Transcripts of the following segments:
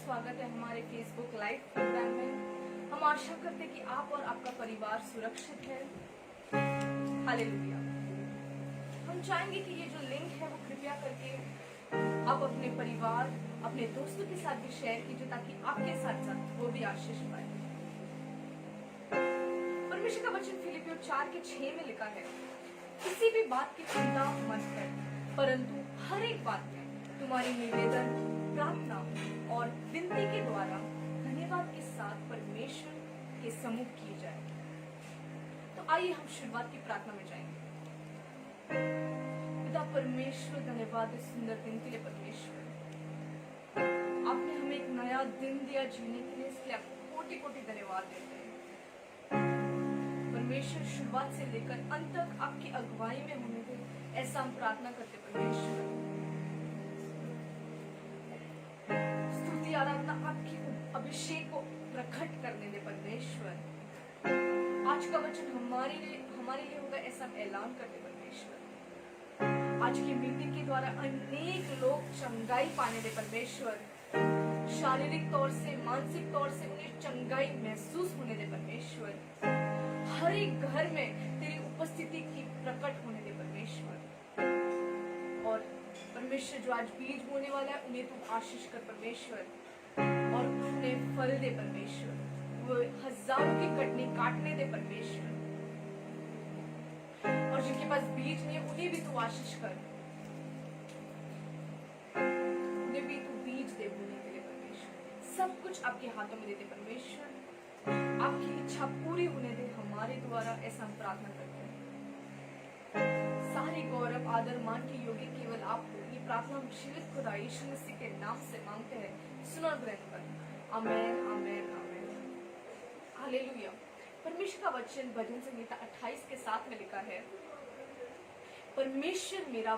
स्वागत है हमारे फेसबुक लाइव प्रोग्राम में। हम आशा करते हैं कि आप और आपका परिवार सुरक्षित है। हालेलुया। हम चाहेंगे कि ये जो लिंक है वो कृपया करके आप अपने परिवार, अपने दोस्तों के साथ भी शेयर कीजिए ताकि आपके साथ साथ वो भी आशीष पाए। परमेश्वर का वचन फिलिपियों 4:6 में लिखा है, किसी भी बात की चिंता मत कर, परंतु हर एक बात में तुम्हारी निवेदन, प्रार्थना और विनती के द्वारा धन्यवाद के साथ परमेश्वर के सम्मुख की जाए। तो आइए हम शुरुआत की प्रार्थना में जाएंगे। पिता परमेश्वर, धन्यवाद इस सुंदर दिन के लिए। परमेश्वर, आपने हमें एक नया दिन दिया जीने के लिए, इसलिए आपको कोटि कोटि धन्यवाद देते हैं। परमेश्वर, शुरुआत से लेकर अंत तक आपकी अगुवाई में होने दे, ऐसा हम प्रार्थना करते। परमेश्वर, स्तुति आराधना आपकी अभिषेक को प्रकट करने दे। परमेश्वर, आज का वचन हमारे लिए होगा, ऐसा हम ऐलान करते। परमेश्वर, आज की मीटिंग के द्वारा अनेक लोग चंगाई पाने दे। परमेश्वर, शारीरिक तौर से, मानसिक तौर से उन्हें चंगाई महसूस होने दे। परमेश्वर, हर एक घर में तेरी उपस्थिति की प्रकट होने दे। परमेश्वर, और परमेश्वर जो आज बीज बोने वाला है उन्हें तू आशीष कर। परमेश्वर, और उन्हें फल दे। परमेश्वर, वो हजारों की कटनी काटने दे। परमेश्वर, और जिनके पास बीज नहीं है उन्हें भी तू आशीष कर, उन्हें भी तू बीज दे बोने के लिए। परमेश्वर, सब कुछ आपके हाथों में दे दे। परमेश्वर, आपकी इच्छा पूरी होने दे हमारे द्वारा, ऐसा हम प्रार्थना करते हैं। सारी गौरव, आदर, मान के योग्य केवल आप हो। ये प्रार्थना हम जीवित खुदा यीशु मसीह के नाम से मांगते हैं, सुनो और ग्रहण कर। आमेन, आमेन, आमेन। हालेलुया। परमेश्वर का वचन भजन संहिता 28:7 में लिखा है, परमेश्वर मेरा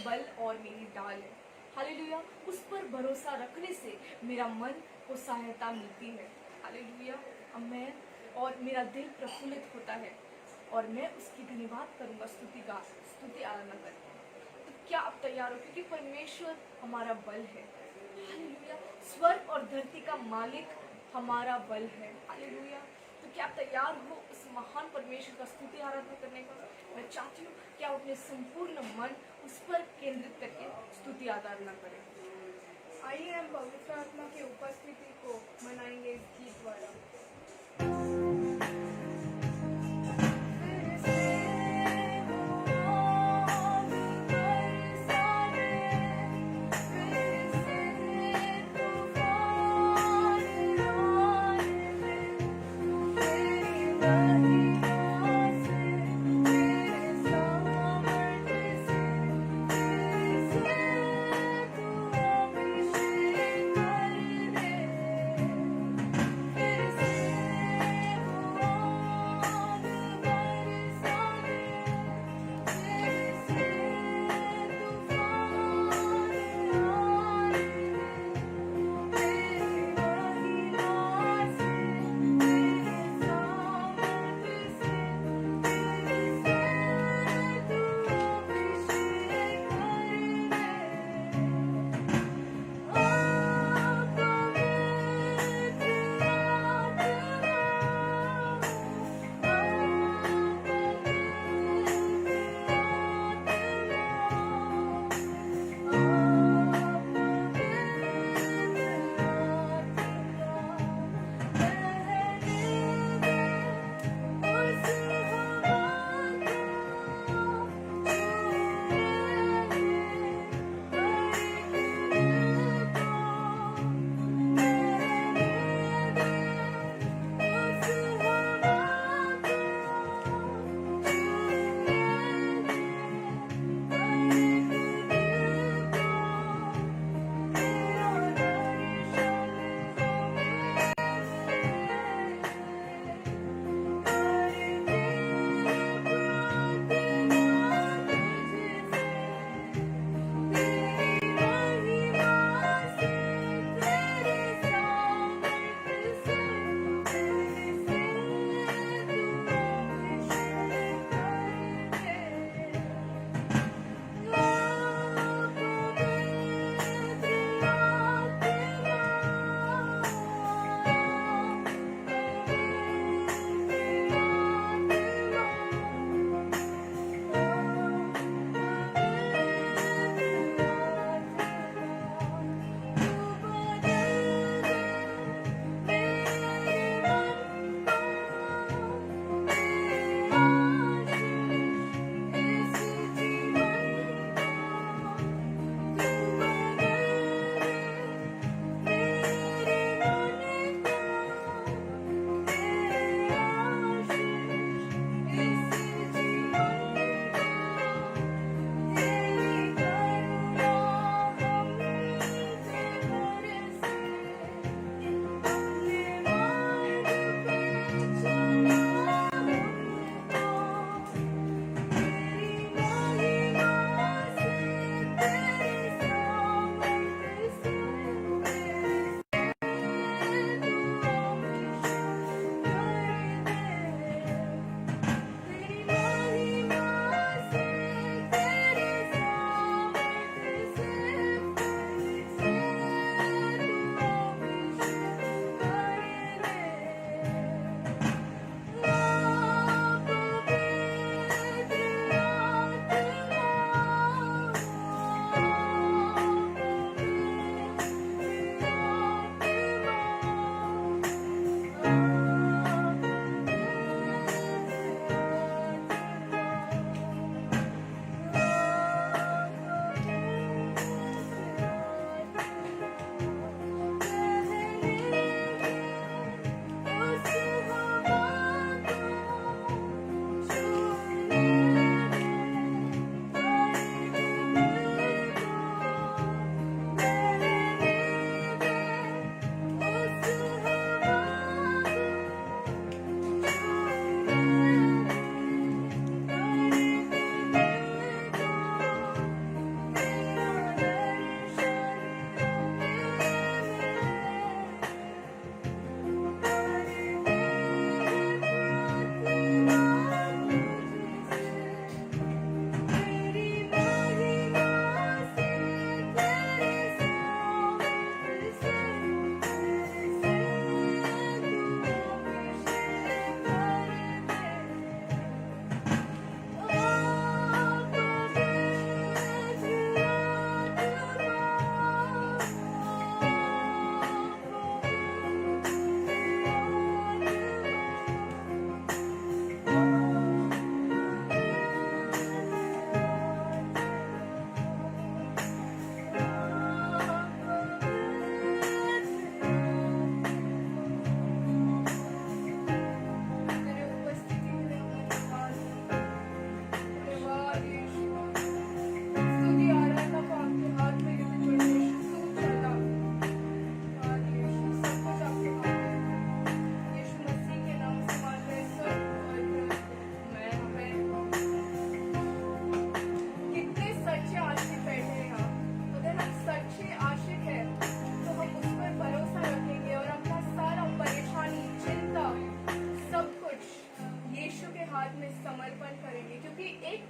बल और मेरी ढाल है। हालेलुया। उस पर भरोसा रखने से मेरा मन को सहायता मिलती है। हालेलुया, आमेन। और मेरा दिल प्रफुल्लित होता है और मैं उसकी धन्यवाद करूंगा, स्तुति आराधना करके। तो क्या आप तैयार हो? क्योंकि परमेश्वर हमारा बल है। हालेलुया। स्वर्ग और धरती का मालिक हमारा बल है। हालेलुया। तो क्या आप तैयार हो उस महान परमेश्वर का स्तुति आराधना करने का? मैं चाहती हूँ कि आप अपने संपूर्ण मन उस पर केंद्रित करके स्तुति आराधना करें। आइए हम पवित्र आत्मा की उपस्थिति को मनाएंगे इस गीत द्वारा।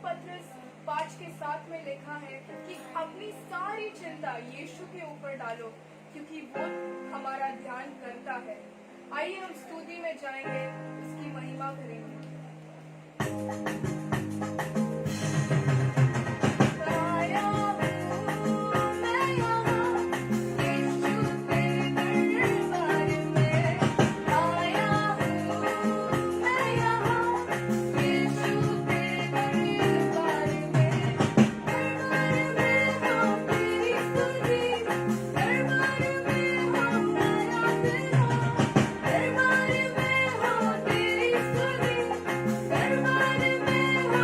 पत्रस 5:7 में लिखा है कि अपनी सारी चिंता यीशु के ऊपर डालो क्योंकि वो हमारा ध्यान करता है। आइए हम स्तुति में जाएंगे, उसकी महिमा करेंगे। आया हूँ मैं यहाँ, यीशु तेरे दरबार में। आया हूँ मैं यहाँ, यीशु तेरे दरबार में। दरबार में हो तेरी स्तुति, दरबार में हो आराधना, दरबार में हो तेरी स्तुति, दरबार में हो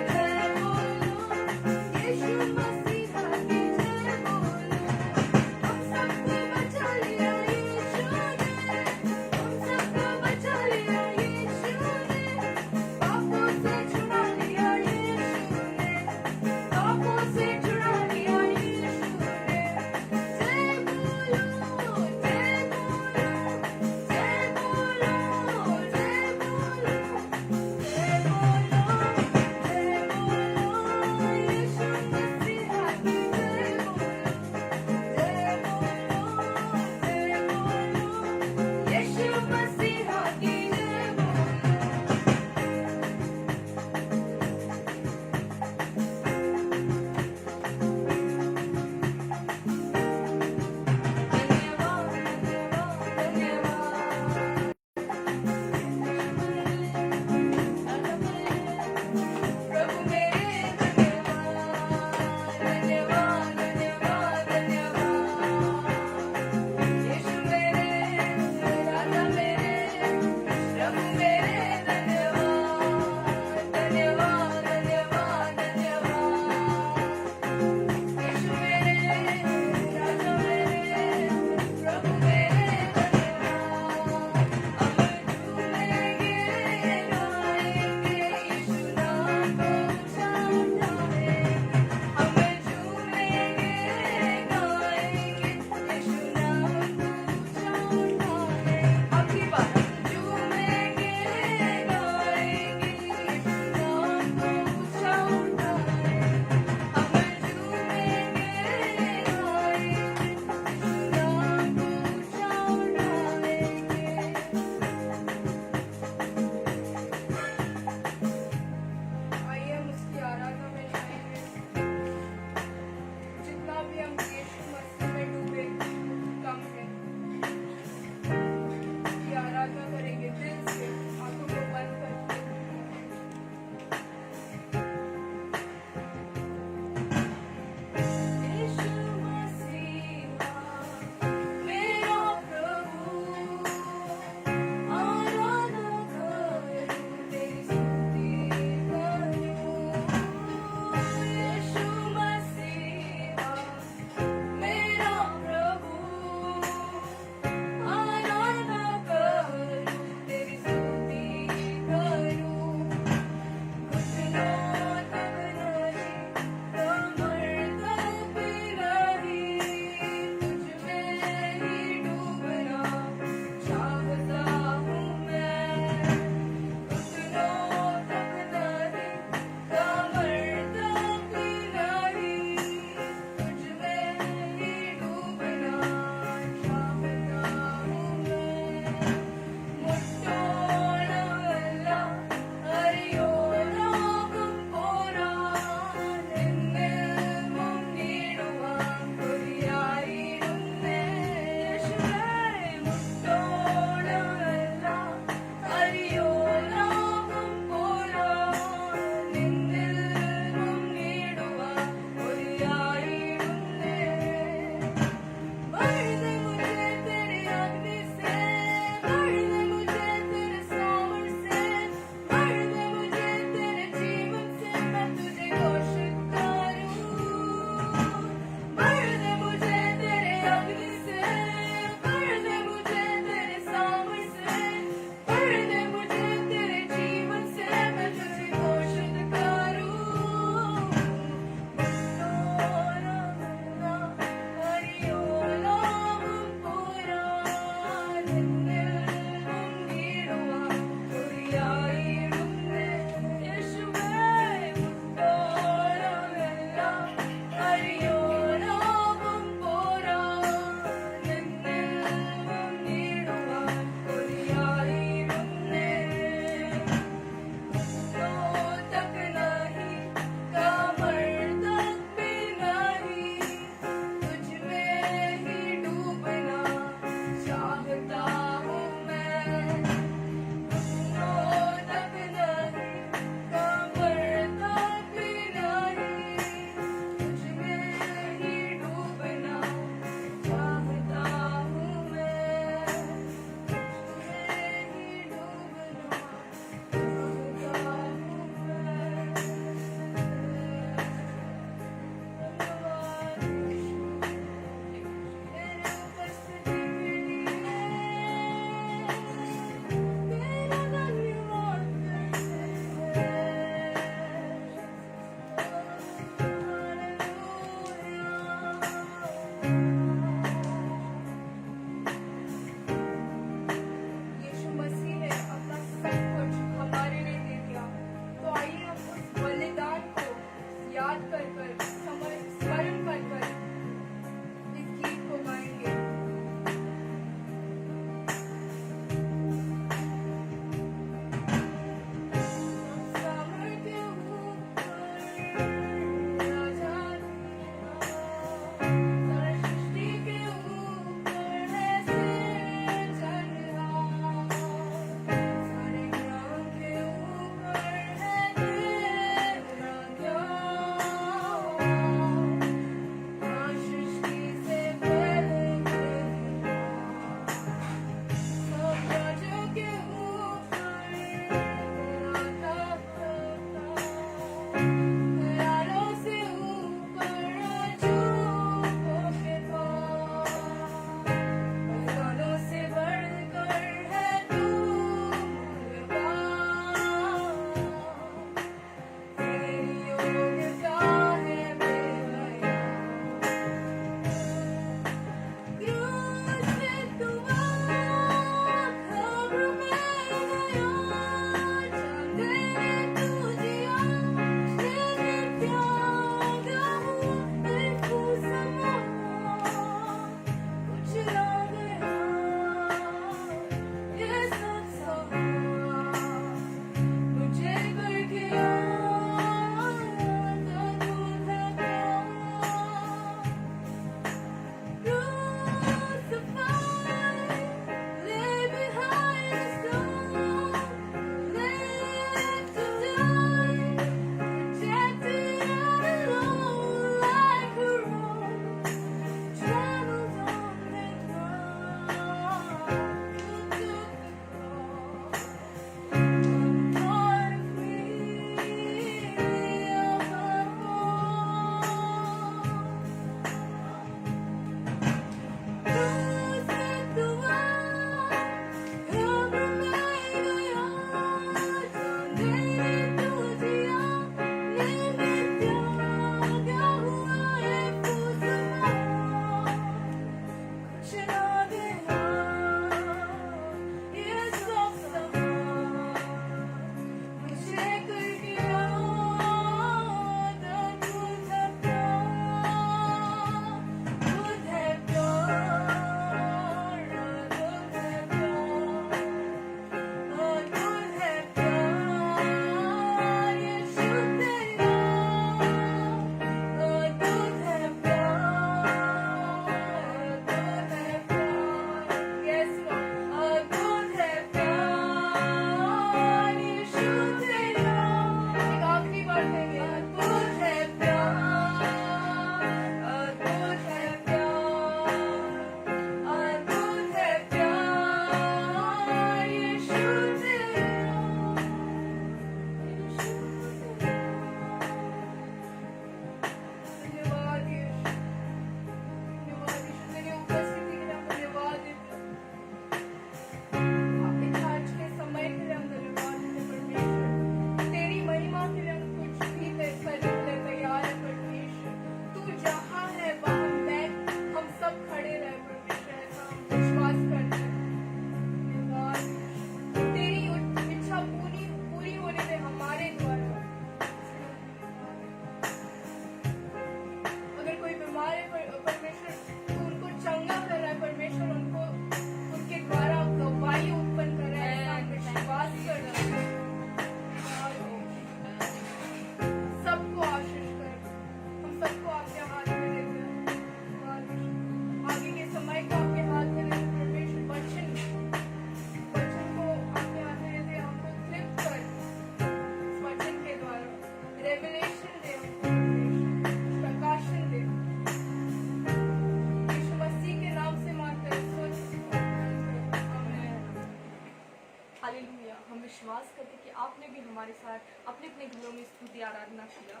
साथ अपने अपने घरों में स्तुति आराधना किया।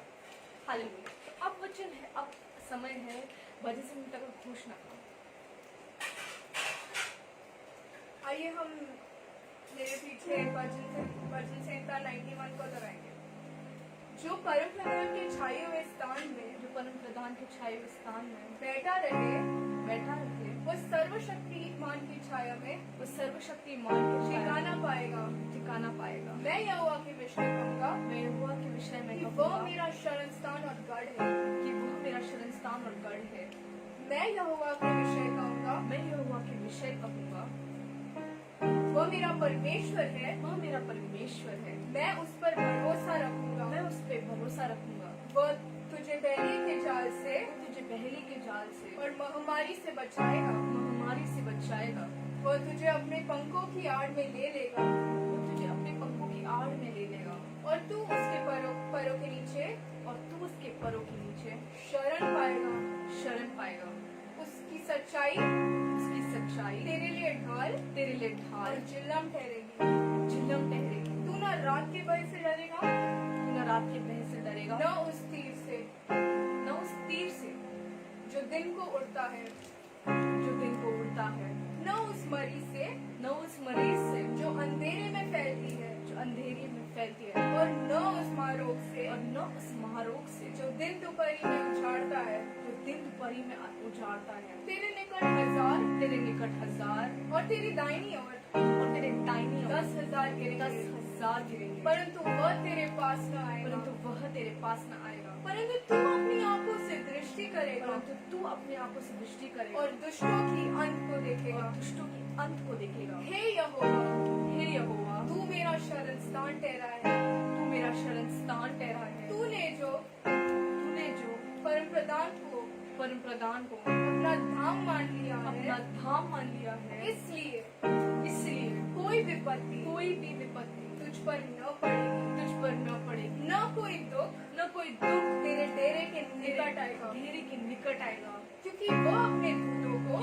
हालेलुया। तो अब वचन है, अब समय है भजन संहिता का घोषणा का। आइए हम मेरे पीछे भजन संहिता 91 को लगाएंगे। जो परम प्रधान के छाए हुए स्थान में, जो परम प्रधान के छाए हुए स्थान में बैठा रहे, वो सर्वशक्तिमान की छाया में, वो सर्वशक्तिमान के ठिकाना पाएगा। मैं यहोवा के विषय कहूंगा, मैं यहोवा के विषय में कि कहूँगा वह मेरा शरण स्थान और गढ़ है। कि वह मेरा शरण स्थान और गढ़ है। मैं यहोवा के विषय कहूंगा, मैं यहोवा के विषय कहूँगा, वह मेरा परमेश्वर है। वह मेरा परमेश्वर है। मैं उस पर भरोसा रखूंगा। मैं उस पे भरोसा रखूंगा। वह तुझे बहरी के जाल से वो तुझे पहले के जाल से और महामारी से बचाएगा। महामारी से बचाएगा। वह तुझे अपने पंखों की आड़ में ले लेगा, वो तुझे अपने पंखों की आड़ में ले लेगा और तू उसके परों के नीचे और तू उसके परों के नीचे शरण पाएगा। उसकी सच्चाई तेरे लिए ढाल और झिल्लम ठहरेगी। तू न रात के भय से डरेगा, न रात के भय से डरेगा, न उस तीर से जो दिन को उड़ता है, न उस मरी से जो अंधेरे में फैलती है, और न उस महारोग से जो दिन दोपहरी में उजाड़ता है। तेरे निकट हजार और तेरी दाहिनी ओर 10,000 गिरेंगे, परंतु वह तेरे पास न आएगा। परंतु तू अपनी आंखों से दृष्टि करेगा और दुष्टों की अंत को देखेगा। हे यहोवा, तू मेरा शरण स्थान ठहरा है। तूने जो परम प्रधान को अपना धाम मान लिया है। इसलिए कोई भी विपत्ति तुझ पर न पड़ेगी, न कोई दुख तेरे डेरे के निकट आएगा, क्योंकि वह अपने दूतों को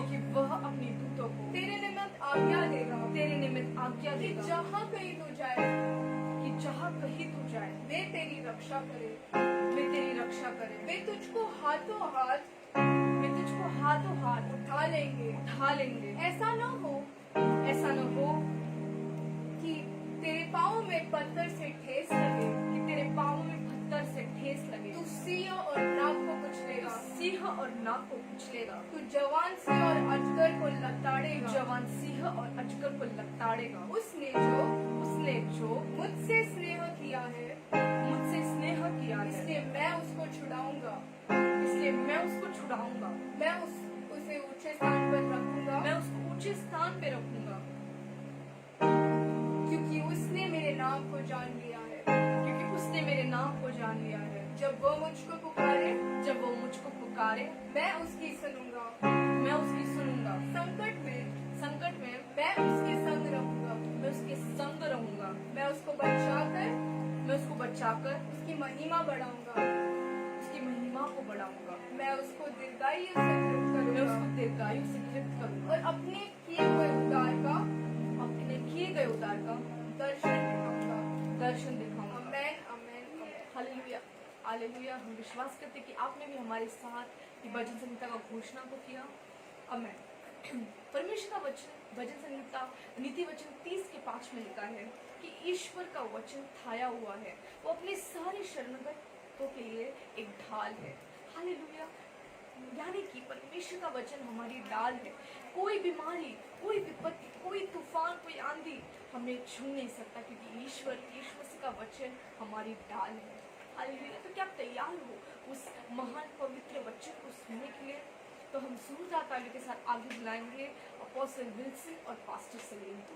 तेरे निमित्त आज्ञा देगा कि जहाँ कहीं तू जाए वे तेरी रक्षा करे। वे तुझको हाथों हाथ उठा लेंगे। ऐसा न हो कि तेरे पाँव में पत्थर से ठेस लगे। तू सिंह और नाग को कुचलेगा। तू जवान सिंह और अजगर को लताड़ेगा। उसने जो मुझसे स्नेह किया है, इसलिए मैं उसको छुड़ाऊंगा। मैं उसे ऊंचे स्थान पे रखूंगा, क्योंकि उसने मेरे नाम को जान लिया है। जब वो मुझको पुकारे, मैं उसकी सुनूंगा। संकट में मैं उसके संग रहूंगा। मैं उसको बचाकर उसकी महिमा बढ़ाऊंगा। मैं उसको दीर्घायु से तृप्त करूंगा और अपने किए गए उद्धार का दर्शन दिखाऊंगा। आमेन। हालेलुया। हम विश्वास करते कि आपने भी हमारे साथ की भजन संहिता का घोषणा को किया। आमेन। परमेश्वर का वचन भजन संहिता नीति वचन 30 के 5 में लिखा है कि ईश्वर का वचन थाया हुआ है, वो अपने सारे शरणगतों के लिए एक ढाल है। हालेलुया। यानी कि परमेश्वर का वचन हमारी ढाल है। कोई बीमारी, कोई विपत्ति, कोई तूफान, कोई आंधी हमें छू नहीं सकता, क्योंकि ईश्वर का वचन हमारी ढाल है। हालेलुया। तो क्या आप तैयार हो उस महान पवित्र वचन को सुनने के लिए? तो हम जोरदार तालियों के साथ आगे बुलाएंगे अपोस्टल विल्सन और पास्टर सलीम को।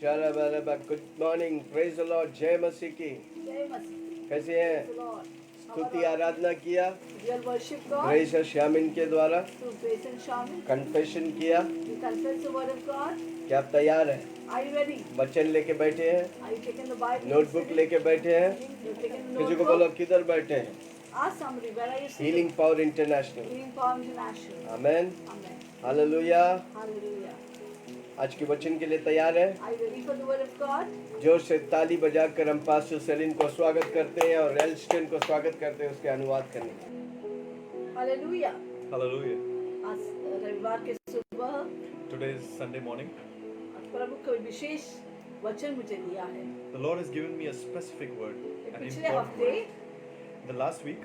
Shalabalaba. Good morning. Praise the Lord. जय मसीह की. जय मसीह. कैसे हैं? Lord. स्तुति आराधना किया. We are worship God. Praise और शामिन के द्वारा. Through praise and Shamin. Confession किया. We confess the word of God. क्या आप तैयार हैं? Are you ready? वचन लेके बैठे हैं. Are you taking the Bible? Notebook लेके बैठे हैं. You taking the किसी को notebook? बोलो किधर बैठे हैं? Ask somebody, where are you sitting? Healing power international. Healing Power International. Amen. Amen. Hallelujah. Hallelujah. आज के वचन के लिए तैयार हैं? Are you ready for the word of God? जोर से ताली बजाकर हम पास्टर सेलिन को स्वागत करते हैं और एल्स्टन को स्वागत करते हैं उसके अनुवाद करने के लिए. Hallelujah. Hallelujah. आज रविवार के सुबह Today is Sunday morning. प्रभु को विशेष वचन मुझे दिया है. The Lord has given me a specific word, an पिछले important हफ्ते word. The last week,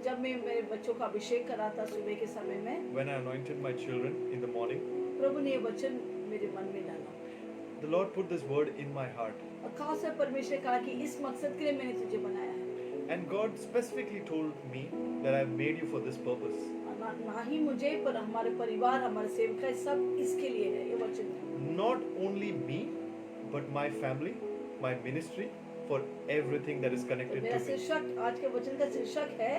जब मैं मेरे बच्चों का अभिषेक करा था सुबह के समय में, when I anointed my children in the morning, प्रभु ने ये वचन मेरे मन में डाला the Lord put this word in my heart. और खास है परमेश्वर ने कहा कि इस मकसद के लिए मैंने तुझे बनाया है. And God specifically told me that I have made you for this purpose. ना ही मुझे पर हमारे परिवार, हमारे सेवक सब इसके लिए है ये वचन है. Not only me, but my family, my ministry, for everything that is connected मेरा to me. शीर्षक आज के वचन का शीर्षक है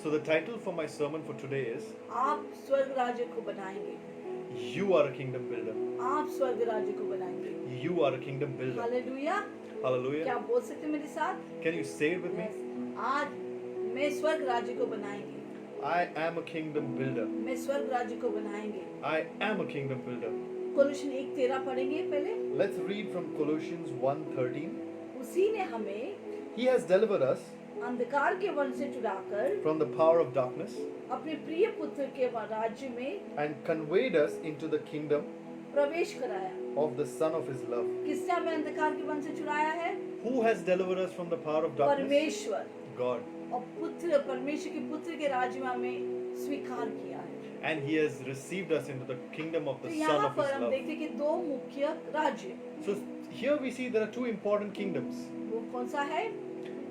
So the title for my sermon for today is आप स्वर्ग राज्य को बनाएंगे. You are a kingdom builder. आप स्वर्ग राज्य को बनाएंगे. You are a kingdom builder. Hallelujah. क्या Hallelujah. आप बोल सकते हैं मेरे साथ? Can you say it with me? Yes. आज मैं स्वर्ग राज्य को बनाएंगे. I am a kingdom builder. मैं स्वर्ग राज्य को बनाएंगे. I am a kingdom builder. कोलोशन 1:13 पढ़ेंगे पहले. Let's read from Colossians 1:13. उसी ने हमें He has delivered us अंधकार के वन से छुड़ाकर from the power of darkness अपने प्रिय पुत्र के राज्य में and conveyed us into the kingdom प्रवेश कराया. of the Son of His love. किसने हमें अंधकार के वन से छुड़ाया है? Who has delivered us from the power of darkness? परमेश्वर. God. और पुत्र, परमेश्वर के पुत्र के राज्य में हमें स्वीकार किया है. And He has received us into the kingdom of तो the Son यहाँ of पर His हम love. देखते हैं कि दो मुख्य राज्य. So here we see there are two important kingdoms. वो कौन सा है?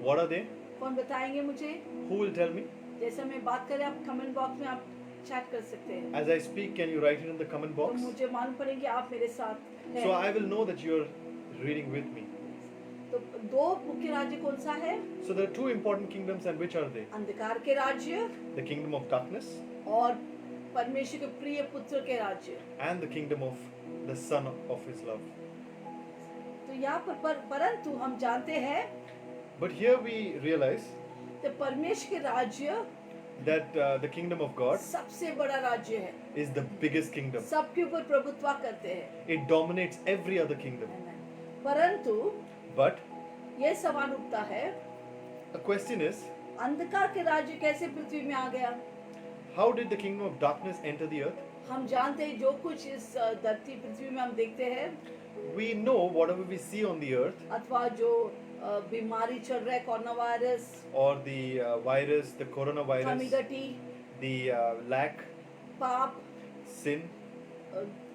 What are they? कौन बताएंगे मुझे? Who will tell me? जैसे मैं बात करें आप कमेंट बॉक्स में आप चैट कर सकते हैं. As I speak, can you write it in the comment तो box? मुझे मालूम पड़ेगा आप मेरे साथ हैं. So I will know that you're reading with me. तो दो मुख्य राज्य कौन सा है? So there are two important kingdoms, and which are they? अंधकार के राज्य The kingdom of darkness और परमेश्वर के प्रिय पुत्र के राज्य. and the kingdom of the Son of His love. तो यहाँ पर परंतु हम जानते हैं But here we realize कि परमेश्वर के राज्य that the kingdom of God सबसे बड़ा राज्य है. is the biggest kingdom. सबके ऊपर प्रभुत्व करते हैं. It dominates every other kingdom. परंतु But ये सवाल उठता है, a question is, अंधकार के राज्य कैसे पृथ्वी में आ गया? how did the kingdom of darkness enter the earth? हम जानते हैं जो कुछ इस धरती पृथ्वी में हम देखते हैं We know whatever we see on the earth, अथवा जो बीमारी चल रहा है, corona virus, or the virus, the coronavirus, कमी-घटी, the lack, पाप, sin,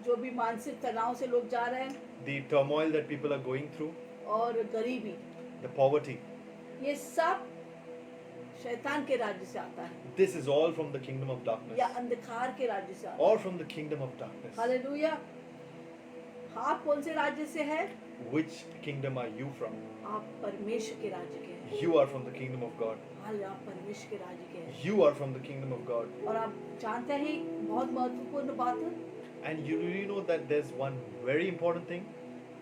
जो भी मानसिक तनाव से लोग जा रहे हैं, the turmoil that people are going through, और गरीबी, the poverty. ये सब शैतान के राज्य से आता है This is all from the kingdom of darkness, या अंधकार के राज्य से आता or from the kingdom of darkness. है. हालेलुया. आप कौन से राज्य से हैं? Which kingdom are you from? आप परमेश्वर के राज्य के हैं. You are from the kingdom of God. Hallelujah, आप परमेश्वर के राज्य के हैं. You are from the kingdom of God. और आप जानते हैं बहुत महत्वपूर्ण बात है And you really know that there's one very important thing,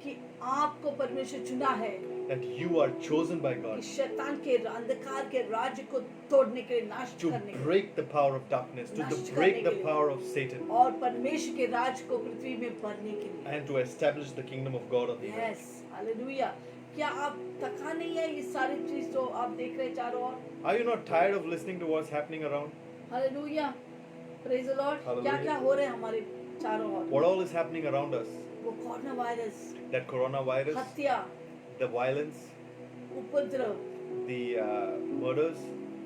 कि आपको परमेश्वर चुना है that you are chosen by कि God शैतान के अंधकार के राज्य को तोड़ने के लिए, नाश to करने के लिए break the power of darkness, to नष्ट break करने the के लिए। power of Satan, और परमेश्वर के राज्य को पृथ्वी में भरने के लिए. and to establish the kingdom of God on the earth. Yes, hallelujah. क्या आप थका नहीं है ये सारी चीज जो आप देख रहे हैं चारों ओर? Are you not tired of listening to what's happening around? Hallelujah. Praise the Lord. Hallelujah. क्या क्या हो रहा है हमारे चारों ओर? What all is happening around us? वो कोरोना वायरस, That coronavirus, हत्या, the violence, उपद्रव, the murders.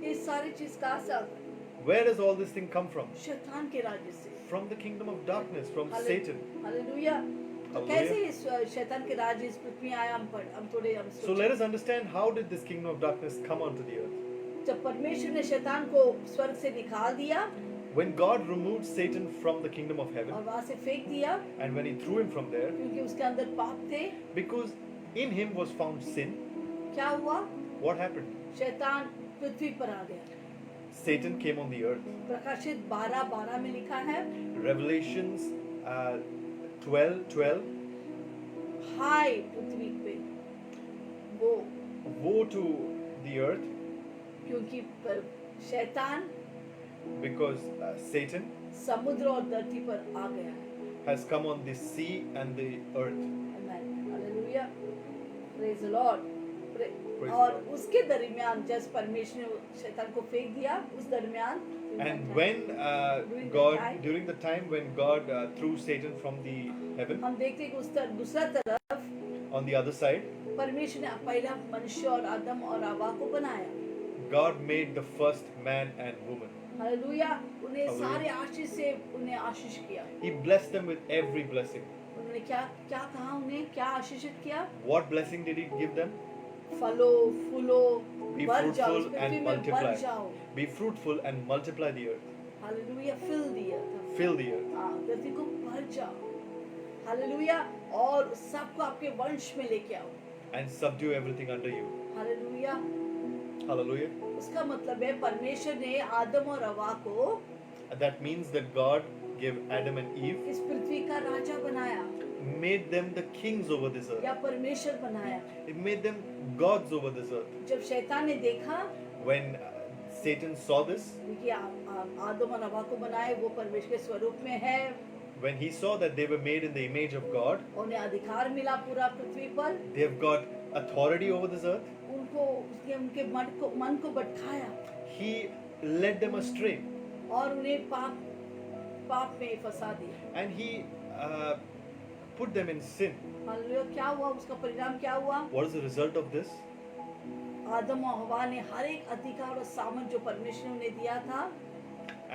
ये सारी चीज कहाँ से आता है? Where does all this thing come from? शैतान के राज्य से. From the kingdom of darkness, from हाले- Satan. हालेलुया. तो हालेलुया. कैसे इस शैतान के राज्य इस पृथ्वी में आया? हम थोड़े हम So let us understand, how did this kingdom of darkness come onto the earth? जब परमेश्वर ने शैतान को स्वर्ग से निकाल दिया When God removed Satan from the kingdom of और heaven, वहां से फेंक दिया, and when he threw him from there, क्योंकि उसके अंदर पाप थे, because in him was found sin, क्या हुआ? what happened? शैतान पृथ्वी पर आ गया। Satan came on the earth. प्रकाशित 12:12 में लिखा है, Revelations 12:12. हाय पृथ्वी पे वो, Woe to the earth, क्योंकि शैतान because Satan समुद्र और धरती पर आ गया है। has come on the sea and the earth. Amen. Hallelujah. Praise the Lord. Praise और the Lord. उसके दरमियान जब परमेश्वर ने शैतान को फेंक दिया, उस दरमियान And when during the time when God threw Satan from the heaven, हम देखते हैं कि उस दूसरा तरफ on the other side, परमेश्वर ने पहला मनुष्य और आदम और हवा को बनाया। God made the first man and woman. Hallelujah. उन्हें Hallelujah. सारे आशीष से उन्हें आशीष किया। He blessed them with every blessing. उन्होंने क्या क्या कहा, उन्हें क्या आशीषित किया? What blessing did He give them? फलों फूलों Be बढ़ जाओ, fruitful पृथ्वी and में बढ़ multiply. जाओ। Be fruitful and multiply the earth. Hallelujah. फिल दिया था। Fill the earth. हाँ, धरती को भर जाओ। हालेलुया। और सबको आपके वंश में लेके आओ। And subdue everything under you. Hallelujah. Hallelujah. उसका मतलब है परमेश्वर ने आदम और हवा को And that means that God gave Adam and Eve, इस पृथ्वी का राजा बनाया made them the kings over this earth. या परमेश्वर बनाया। It made them gods over this earth. जब शैतान ने देखा When Satan saw this, कि आदम और हवा को बनाए, वो परमेश्वर के स्वरूप में है, when he saw that they were made in the image of God, उन्हें अधिकार मिला पूरा पृथ्वी पर, they have got authority over this earth, उनको उसने उनके मन को भटकाया he led them astray और उन्हें पाप में फंसा दिया। and he put them in sin. Hallelujah. क्या हुआ? उसका परिणाम क्या हुआ? What is the result of this? आदम और हवा ने हर एक अधिकार और सामर्थ जो परमेश्वर ने उन्हें दिया था,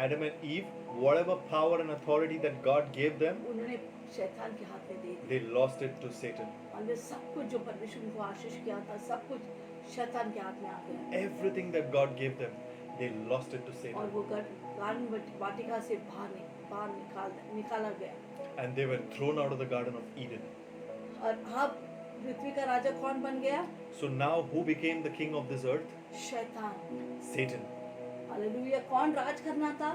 Adam and Eve, whatever power and authority that God gave them, उन्होंने शैतान के हाथ में दे दिया। they lost it to Satan. और सब कुछ जो परमेश्वर उनको आशीष किया था, सब कुछ शैतान के हाथ में आ गया Everything that God gave them, they lost it to और Satan. वो गार्डन वाटिका से बाहर निकाला गया। And they were thrown out of the Garden of Eden. और अब पृथ्वी का राजा कौन बन गया? So now who became the king of this earth? शैतान। Satan. हालेलुया। कौन राज करना था?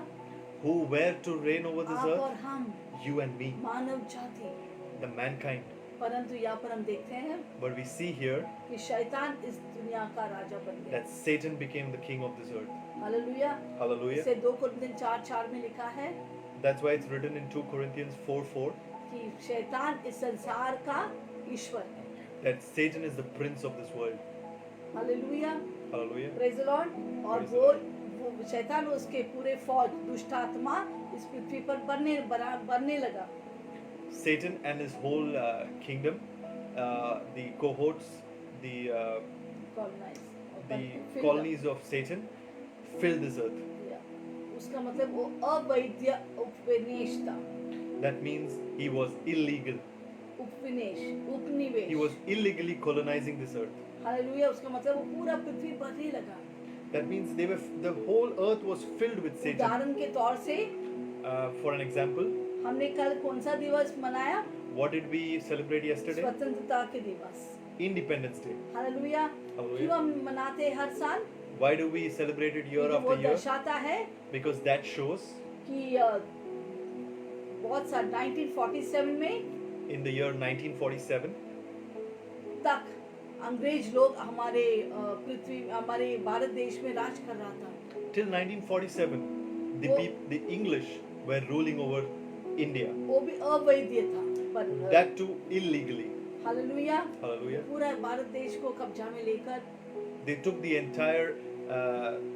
Who were to reign over this आप और earth? हम, You and me, मानव जाति। the mankind. परंतु यहाँ पर हम देखते हैं But we see here कि शैतान इस दुनिया का राजा बन गया। that Satan became the king of this earth. Hallelujah. Hallelujah. इसे 2 कुरिन्थियन 4:4 में लिखा है That's why it's written in 2 Corinthians 4:4 कि शैतान इस संसार का ईश्वर है। that Satan is the prince of this world. Hallelujah. Hallelujah. Praise the Lord. और Praise the वो शैतान और उसके पूरे फौज दुष्ट आत्मा इस पृथ्वी पर बनने लगा। Satan and his whole kingdom, the cohorts, the colonies of Satan filled this earth. उसका मतलब वो अवैध उपनिवेश था। That means he was illegal. उपनिवेश। He was illegally colonizing this earth. Hallelujah. उसका मतलब वो पूरा पृथ्वी भरने लगा। That means the whole earth was filled with Satan. उदाहरण के तौर से For an example, हमने कल कौन सा दिवस मनाया? what did we celebrate yesterday? स्वतंत्रता के दिवस। Independence Day. हालेलुया। Hallelujah. क्यों हम मनाते हैं हर साल? Why do we celebrate it year क्योंकि वो after year? दर्शाता है Because that shows कि बहुत सा 1947 में in the year 1947 तक अंग्रेज लोग हमारे हमारे भारत देश में राज कर रहा था। till 1947 the English were ruling over India. वो भी अवैध था पर That too illegally. Hallelujah. Hallelujah. पूरा भारत देश को कब्जा में लेकर They took the entire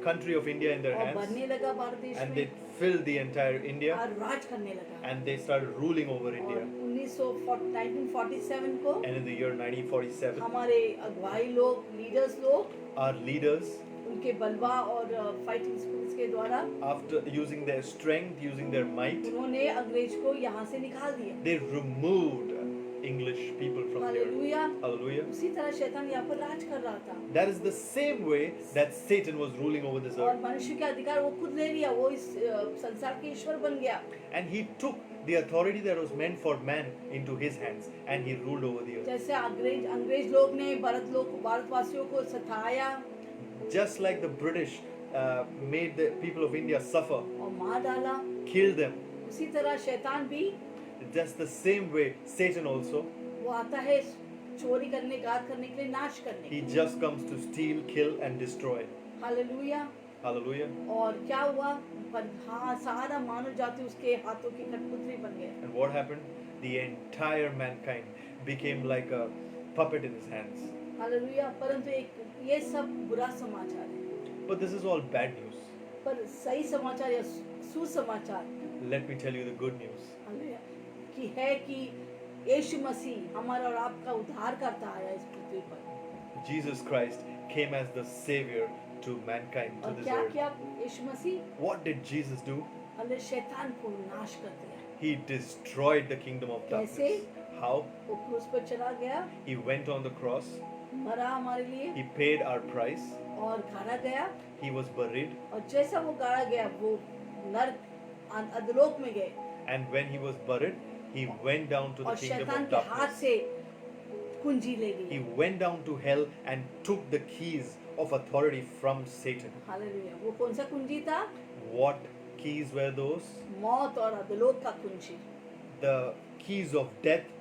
country of India in their और hands बनने लगा भारत देश and में they filled the entire India और राज करने लगा। and they started ruling over और India. 1947 को And in the year 1947 हमारे अगुवाई लोग, लीडर्स लोग, our leaders, उनके बलवा और फाइटिंग स्किल्स के द्वारा after using their strength, using their might, उन्होंने अंग्रेज को यहाँ से निकाल दिया। they removed English people from here. Hallelujah. Hallelujah. उसी तरह शैतान यहाँ पर राज कर रहा था That is the same way that Satan was ruling over this और earth. मनुष्य के अधिकार वो खुद ले लिया, वो इस संसार के ईश्वर बन गया And he took the authority that was meant for man into his hands and he ruled over the earth. जैसे अंग्रेज लोग ने भारतवासियों को सताया Just like the British made the people of India suffer, और मार डाला, killed them, उसी तरह शैतान भी just the same way Satan also, वो आता है चोरी करने, घात करने के लिए, नाश करने he के लिए। just comes to steal, kill and destroy. Hallelujah. Hallelujah. और क्या हुआ? पर हाँ, सारा मानव जाति उसके हाथों की कठपुतली बन गया। And what happened? The entire mankind became like a puppet in his hands. Hallelujah. परंतु ये सब बुरा समाचार है, But this is all bad news. पर सही समाचार या सुसमाचार Let me tell you the good news. Hallelujah कि है कि यीशु मसीह हमारा और आपका उद्धार करता आया इस पृथ्वी पर। Jesus Christ came as the savior to mankind, to और this क्या earth. किया यीशु मसीह? What did Jesus do? Hallelujah, शैतान को नाश कर दिया। He destroyed the kingdom of कैसे? darkness. How? वो क्रूस पर चला गया, He went on the cross. मरा हमारे लिए He paid our price. और गाड़ा गया He was buried. और जैसा वो गाड़ा गया वो नरक अधोलोक में गए And when he was buried, he went down to the और kingdom शैतान of के हाथ darkness. से कुंजी ले He ली। went down to hell and took the keys of authority from Satan. Hallelujah. वो कौन सा कुंजी था? What keys were those? मौत और अधोलोक का कुंजी। The keys of death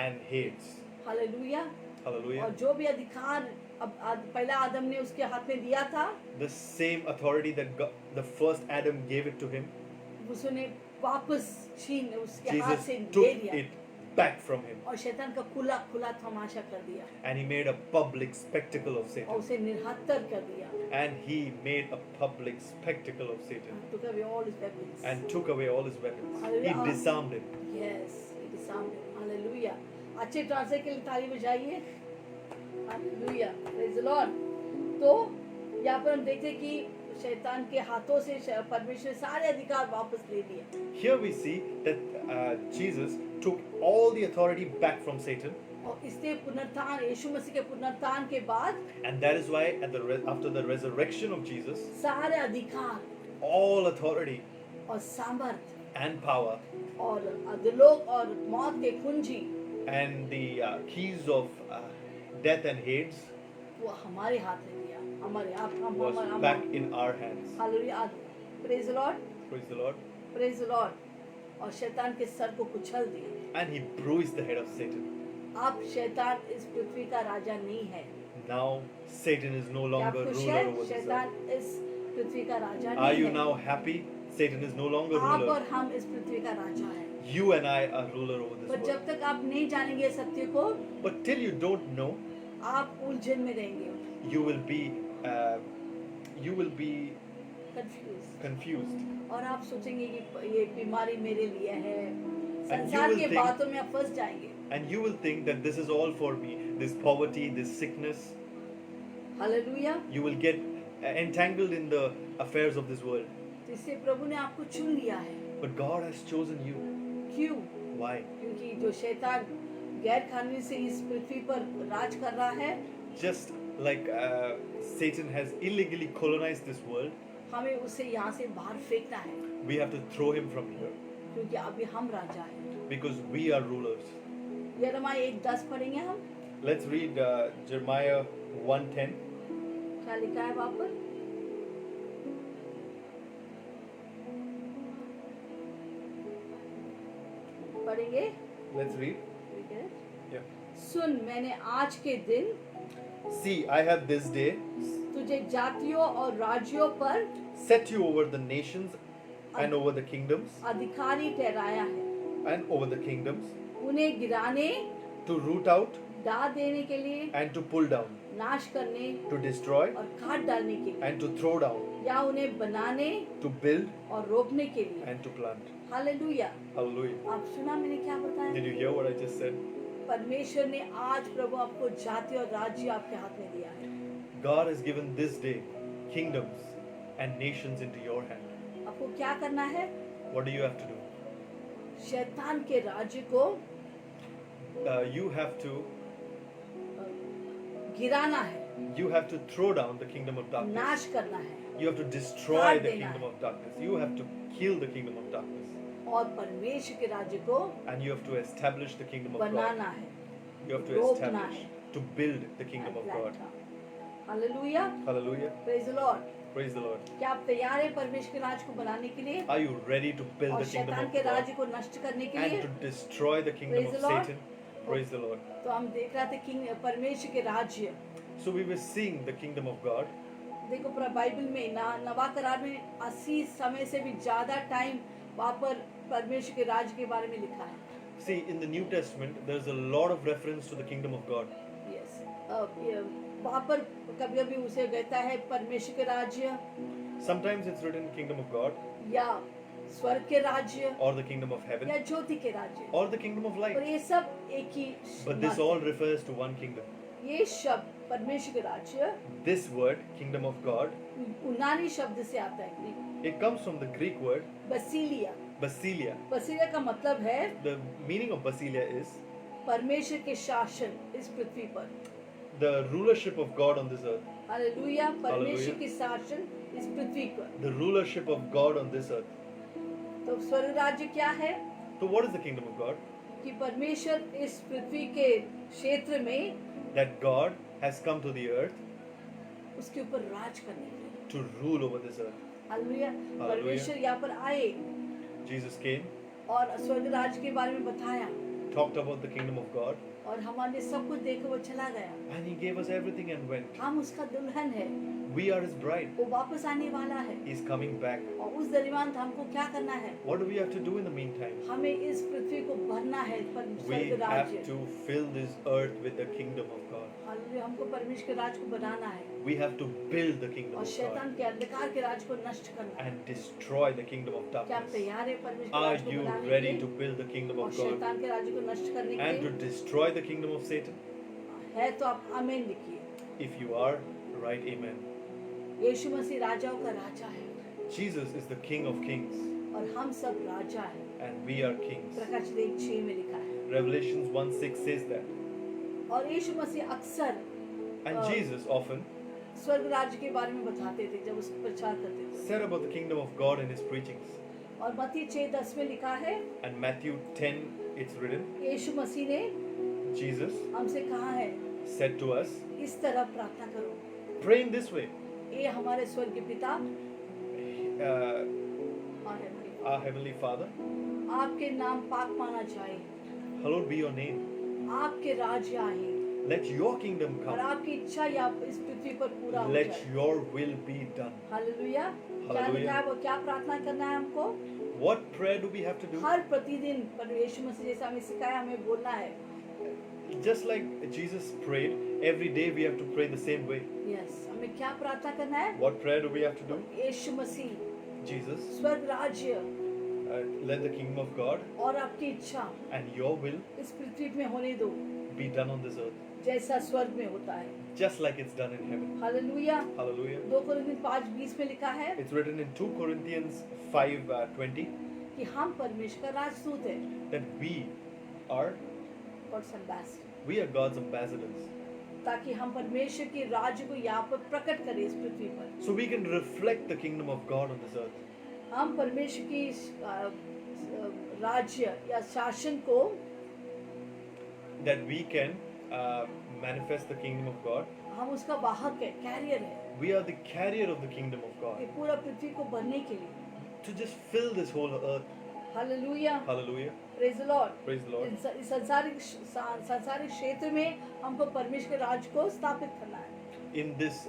and Hades. Hallelujah. Hallelujah. और जो भी अधिकार पहला आदम ने उसके हाथ में दिया था, The same authority that the first Adam gave it to him, उसने वापस छीन उसके हाथ Jesus से ले took लिया it back from him. और शैतान का खुला खुला तमाशा कर दिया And he made a public spectacle of और Satan. उसे निरहत्तर कर दिया। And he made a public spectacle of Satan. Took away all his weapons. And took away all his weapons. He Hallelujah. disarmed him. Yes, it is sounded. Hallelujah. अच्छे translate के लिए ताली बजाइए। Hallelujah. Praise the Lord. तो यहाँ पर हम देखते हैं कि शैतान के हाथों से परमेश्वर ने सारे अधिकार वापस ले लिए। Here we see that Jesus took all the authority back from Satan. और इसलिए पुनरुत्थान यीशु मसीह के पुनरुत्थान के बाद And that is why after the resurrection of Jesus, सारे अधिकार all authority और सामर्थ and power और अधोलोक और मौत के कुंजी and the keys of death and Hades वो हमारे हाथ में दिया, हमारे आप हम was हमारे back in our hands. Hallelujah. Praise the Lord, Praise the Lord. Praise the Lord. और शैतान के सर को कुचल दिया। And he bruised the head of Satan. अब शैतान इस पृथ्वी का राजा नहीं है। Now Satan is no क्या longer आप खुश ruler हैं? over this शैतान earth. इस पृथ्वी का राजा Are नहीं you है। now happy? Satan is no longer आप ruler. और हम इस पृथ्वी का राजा है। You and I are ruler over this पर world. जब तक आप नहीं जानेंगे सत्य को, But till you don't know, आप उलझन में रहेंगे, you will be confuse. confused. और आप सोचेंगे कि ये बीमारी मेरे लिए है। you संसार will के think- बातों में आप फंस जाएंगे। And you will think that this is all for me, this poverty, this sickness. Hallelujah. You will get entangled in the affairs of this world. तो इससे प्रभु ने आपको चुन लिया है। But God has chosen you. क्यों? Why? क्योंकि जो शैतान गैर कानूनी से इस पृथ्वी पर राज कर रहा है, Just like Satan has illegally colonized this world, हमें उसे यहाँ से बाहर फेंकना है, we have to throw him from here क्योंकि अभी हम राजा हैं। because we are rulers. यिर्मयाह 1:10 पढ़ेंगे हम। Let's read Jeremiah 1:10. क्या लिखा है वहाँ पर? पढ़ेंगे। Let's read. ठीक है। Yeah. सुन, मैंने आज के दिन See, I have this day तुझे जातियों और राज्यों पर set you over the nations and over the kingdoms अधिकारी ठहराया है, and over the kingdoms उन्हें गिराने, to root out डाह देने के लिए, and to pull down, नाश करने to destroy और काट डालने के लिए, and to throw down, या उन्हें बनाने to build और रोपने के लिए। and to plant. Hallelujah. Hallelujah. आप सुना मैंने क्या बताया? Did you hear what I just said? परमेश्वर ने आज प्रभु आपको जाति और राज्य आपके हाथ में दिया है। God has given this day kingdoms and nations into your hand. आपको क्या करना है? What do you have to do? शैतान के राज्य को you have to गिराना है, throw down the kingdom of darkness. नाश करना है You have to destroy काट the देना kingdom है। of darkness. You have to kill the kingdom of darkness. और परमेश्वर के राज्य को And you have to establish the kingdom of banana God. है, You have to रोपना establish, है। to build the kingdom of God. Hallelujah, Hallelujah. Praise the Lord. Praise the Lord. क्या आप तैयार हैं परमेश्वर के राज्य को बनाने के लिए Are you ready to build और the kingdom शैतान of के God राज्य को नष्ट करने के and लिए? to destroy the kingdom Praise of the Lord. Satan? Praise the Lord. तो हम देख रहे थे किंग परमेश्वर के राज्य। So we were seeing the kingdom of God. देखो पूरा बाइबल में नवा करार में 80 समय से भी ज्यादा टाइम वहाँ पर परमेश्वर के राज्य के बारे में लिखा है। See, in the New Testament, there's a lot of reference to the kingdom of God. Yes, वहाँ पर कभी कभी उसे कहता है परमेश्वर के राज्य Sometimes it's written kingdom of God या स्वर्ग के राज्य or the kingdom of heaven या ज्योति के राज्य, or the kingdom of और light. ये सब एक ही But this बात all है। refers to one kingdom. ये शब्द परमेश्वर के राज्य This word, kingdom of God, यूनानी शब्द से आता है, it comes from the Greek word बसीलिया। basilia. बसीलिया का मतलब है The meaning of basilia is परमेश्वर के शासन इस पृथ्वी पर। the rulership of God on this earth. Hallelujah, परमेश्वर Hallelujah. के शासन इस पृथ्वी पर। The rulership of God on this earth. तो स्वर्ग राज्य क्या है? So what is the kingdom of God? कि परमेश्वर इस पृथ्वी के क्षेत्र में That God has come to the earth उसके ऊपर राज करने के लिए। to rule over this earth. Hallelujah, परमेश्वर यहाँ पर आए Jesus came, और स्वर्ग राज्य के बारे में बताया talked about the kingdom of God, और हमारे सब कुछ देख वो चला गया। and He gave us everything and went. हम उसका दुल्हन है, We are His bride. वो वापस आने वाला है He's coming back. और उस दरमियान हमको क्या करना है? What do we have to do in the meantime? हमें इस पृथ्वी को भरना है पर We स्वर्ग have राज्य। to fill this earth with the kingdom of God. Hallelujah, हमको परमेश्वर के राज्य को बनाना है We have to build the kingdom और of God शैतान के अंधकार के राज्य को नष्ट करना है। and destroy the kingdom of क्या आप darkness. तैयार है परमेश्वर के Are राज्य को you बनाने के ready लिए to build the kingdom और of God शैतान के राज्य को नष्ट करने के and to लिए? destroy the kingdom of Satan? है तो आप आमीन लिखिए। If you are, write amen. यीशु मसीह राजाओं का राजा है Jesus is the King of kings और हम सब राजा हैं। and we are kings. प्रकाश 1:6 में लिखा है। Revelations 1:6 says that. और यीशु मसीह अक्सर And Oh. Jesus often स्वर्ग राज्य के बारे में बताते थे जब उस प्रचार करते थे। said about the kingdom of God in his preachings. और मत्ती 6:10 में लिखा है, And Matthew 10, it's written, यीशु मसीह ने Jesus हमसे कहा है said to us, इस तरह प्रार्थना करो, pray in this way. ये हमारे स्वर्ग के पिता और है, Our Heavenly Father, आपके नाम पाक माना जाए, hallowed be your name. आपके राज्य आए Let your kingdom और come. आपकी इच्छा या इस पृथ्वी पर पूरा हो Let जाए। your will be done. Hallelujah. क्या Hallelujah. लिखा है वो क्या प्रार्थना करना है हमको? What prayer do we have to do? हर प्रतिदिन पर यीशु मसीह जैसा हमें सिखाया हमें बोलना है। Just like Jesus prayed, every day we have to pray the same way. Yes, हमें क्या प्रार्थना करना है? What prayer do we have to do? Yeshu Masih Jesus, स्वर्ग राज्य let the kingdom of God और आपकी इच्छा and your will इस पृथ्वी में होने दो be done on this earth, जैसा स्वर्ग में होता है। just like it's done in heaven. Hallelujah. Hallelujah. 2 Corinthian 5:20 में लिखा है It's written in 2 Corinthians 5:20 कि हम परमेश्वर का राजदूत है, that we are God's ambassador, God's ambassadors. ताकि हम परमेश्वर के राज्य को यहाँ पर प्रकट करें इस पृथ्वी पर। So we can reflect the kingdom of God on this earth. हम परमेश्वर की राज्य या शासन को That we can manifest the kingdom of God. हम उसका वाहक है, कैरियर है, We are the carrier of the kingdom of ये God. पूरा पृथ्वी को भरने के लिए। To just fill this whole earth. Hallelujah, Hallelujah. Praise the Lord. Praise the Lord. इस सांसारिक क्षेत्र में हमको परमेश्वर के राज्य को स्थापित करना है। In this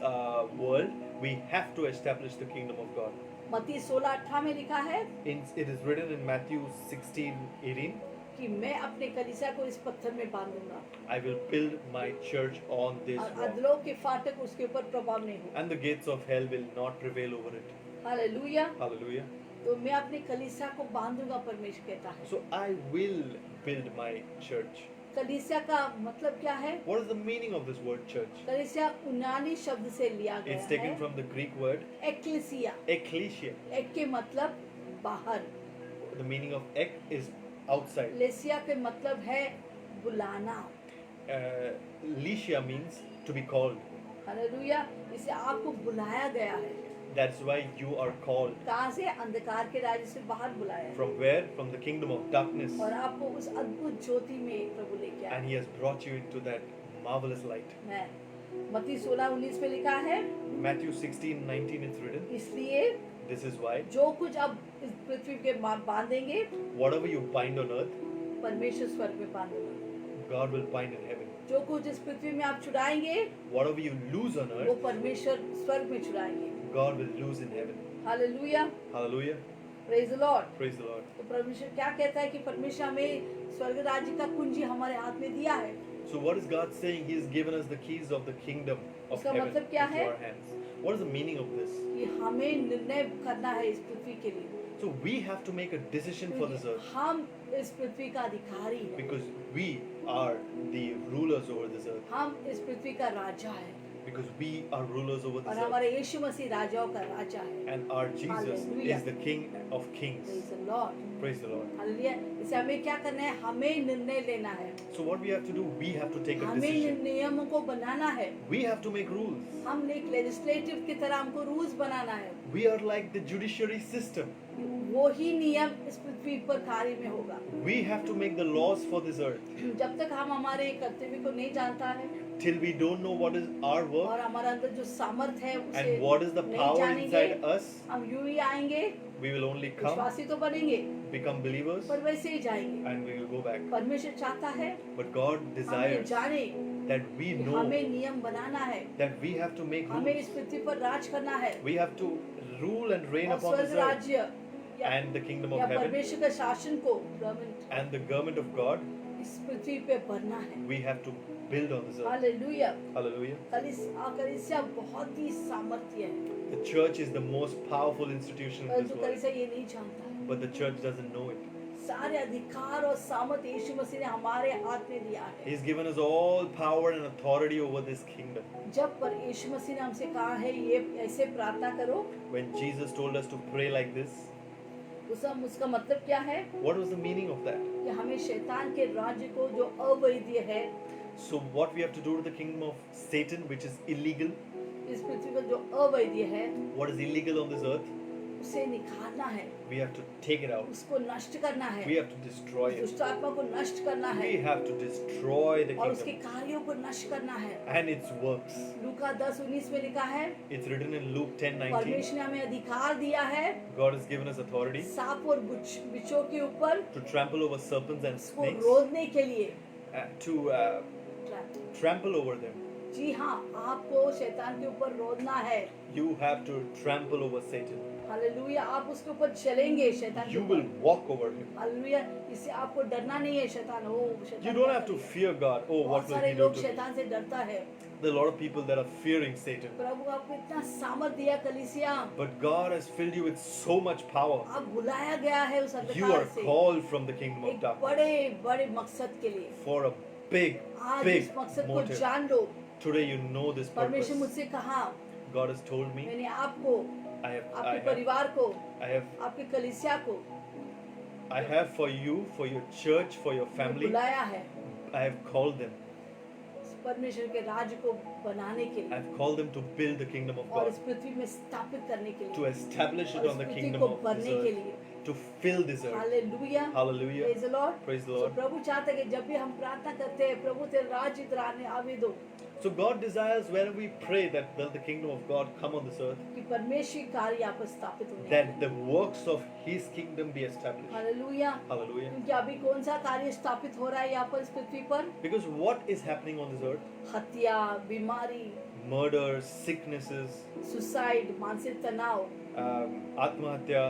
world, we have to establish the kingdom of God. मत्ती 16:18 में लिखा है It is written in Matthew 16:18, कि मैं अपने कलीसिया को इस पत्थर में बांधूंगा I will build my church on this और rock, अधलों के फाटक उसके ऊपर प्रभाव नहीं होगा। and the gates of hell will not prevail over it. Hallelujah. Hallelujah. तो मैं अपनी कलीसिया को बांधूंगा, परमेश्वर कहता है। So I will build my church. कलीसिया का मतलब क्या है? What is the meaning of this word church? कलीसिया यूनानी शब्द से लिया गया It's taken है, from the Greek word ecclesia. ecclesia. एक के मतलब बाहर, The meaning of ek is outside. लेसिया के मतलब है बुलाना। Licia means to be called. Hallelujah, इसे आपको बुलाया गया है। That's why you are called. कहाँ से? अंधकार के राज्य से बाहर बुलाया है। From where? From the kingdom of darkness. और आपको उस अद्भुत ज्योति में प्रभु लेके आया And He has brought you into that marvelous light. है। मत्ती 16:19 में लिखा है, Matthew 16:19 it's written. इसलिए This is why जो कुछ अब इस पृथ्वी के बांधेंगे, whatever you bind on earth, परमेश्वर स्वर्ग में बांधेगा। God will bind in heaven. जो कुछ इस पृथ्वी में आप छुड़ाएंगे, Whatever you lose on वो earth, परमेश्वर स्वर्ग में छुड़ाएंगे। God will lose in heaven. Hallelujah, Hallelujah. Praise the Lord. Praise the Lord. तो परमेश्वर क्या कहता है कि परमेश्वर हमें स्वर्ग राज्य का कुंजी हमारे हाथ में दिया है। So what is God saying? He has given us the keys of the kingdom of इसका heaven मतलब क्या into है? our hands. What is the meaning of this? कि हमें निर्णय करना है इस पृथ्वी के लिए, So we have to make a decision for this earth हम इस पृथ्वी का अधिकारी हैं, because we are the rulers over this earth. हम इस पृथ्वी का राजा है Because we are rulers over और this earth. हमारे यीशु मसीह राजाओं का राजा है। And our Jesus Hallelujah. is the King of kings. Praise the Lord. Praise the Lord. Hallelujah, इसे हमें क्या करना है? हमें निर्णय लेना है, So what we have to do? We have to take a हमें decision. नियमों को बनाना है। We have to make rules. हम एक लेजिस्लेटिव की तरह हमको रूल्स बनाना है। We are like the judiciary system. वो ही नियम इस पृथ्वी पर कार्य में होगा। We have to make the laws for this earth. जब तक हम हमारे कर्तव्य को नहीं जानता है Till we don't know what is our work और हमारे अंदर जो सामर्थ है उसे and what is the नहीं power जानेंगे, inside us, हम यूं ही आएंगे, we will only come, विश्वासी तो बनेंगे become believers, पर वैसे ही जाएंगे। and we will go back. परमेश्वर चाहता है But God हमें desires जाने that we कि know हमें नियम बनाना है, that we have to make हमें इस rules. पृथ्वी पर राज करना है We have to rule and reign और upon स्वर्ग this earth राज्य या, and the kingdom of या heaven परमेश्वर के शासन को government and the government of God. इस पृथ्वी पे भरना है। We have to build on this earth. Hallelujah. Hallelujah. कलीसिया बहुत ही सामर्थ्य है, The church is the most powerful institution in परंतु this world, कलीसिया ये नहीं जानता है। but the church doesn't know it. सारे अधिकार और सामर्थ यीशु मसीह ने हमारे हाथ में दिया है। He's given us all power and authority over this kingdom. जब पर यीशु मसीह ने हमसे कहा है ये ऐसे प्रार्थना करो, When Jesus told us to pray like this, उसका मतलब क्या है? what was the meaning of that? कि हमें शैतान के राज्य को जो अवैध है, So what we have to do to the kingdom of Satan, which is illegal, इस पृथ्वी पर जो अवैध है what is illegal on this earth, उसे निकालना है, we have to take it out. उसको नष्ट करना है, We have to destroy it. दुष्ट आत्मा को नष्ट करना है We have to destroy the और उसके kingdom कार्यों को नष्ट करना है। and its works. लूका 10:19 में लिखा है, It's written in Luke 10:19. परमेश्वर ने हमें अधिकार दिया है God has given us authority सांप और बिच्छों के ऊपर to trample over serpents and उसको snakes, रोकने के लिए। to trample over them. जी हाँ, आपको शैतान के ऊपर रोकना है। You have to trample over Satan. Hallelujah, आप उसके ऊपर चलेंगे शैतान के You will ऊपर। walk over him. हालेलुया, इससे आपको डरना नहीं है शैतान हो। You don't have to fear God. Oh, बहुत what will सारे he do लोग to me? शैतान से डरता है। There are a lot of people that are fearing Satan. प्रभु आपको इतना सामर्थ दिया कलीसिया, But God has filled you with so much power. आप बुलाया गया है उस You are अंधकार से called from the kingdom of एक darkness बड़े बड़े मकसद के लिए। for a big, आज big इस मकसद को motive. जान लो। Today you know this purpose. परमेश्वर मुझसे कहा, God has told me. मैंने आपको, I have, आपके परिवार को, I आपके कलीसिया को have for you, for your church, for your family. बुलाया है I have called them. परमेश्वर के राज्य को बनाने के I लिए have called them to build the kingdom of और God, इस पृथ्वी में स्थापित करने के to लिए establish और it इस on the पृथ्वी kingdom को of this भरने के earth, लिए। to fill this earth. Hallelujah, Hallelujah. Praise the Lord. Praise the So, Lord. प्रभु चाहता है कि जब भी हम प्रार्थना करते हैं, प्रभु तेरे राज्य इधर आवे दो, So God desires whenever we pray that the kingdom of God come on this earth, कि परमेश्वर की कार्य यहाँ पर स्थापित होने that the works of His kingdom be established. Hallelujah. Hallelujah. क्योंकि अभी कौन सा कार्य स्थापित हो रहा है यहाँ पर इस पृथ्वी पर? Because what is happening on this earth? हत्या, बीमारी, Murders, sicknesses, सुसाइड, मानसिक तनाव, atmahatya,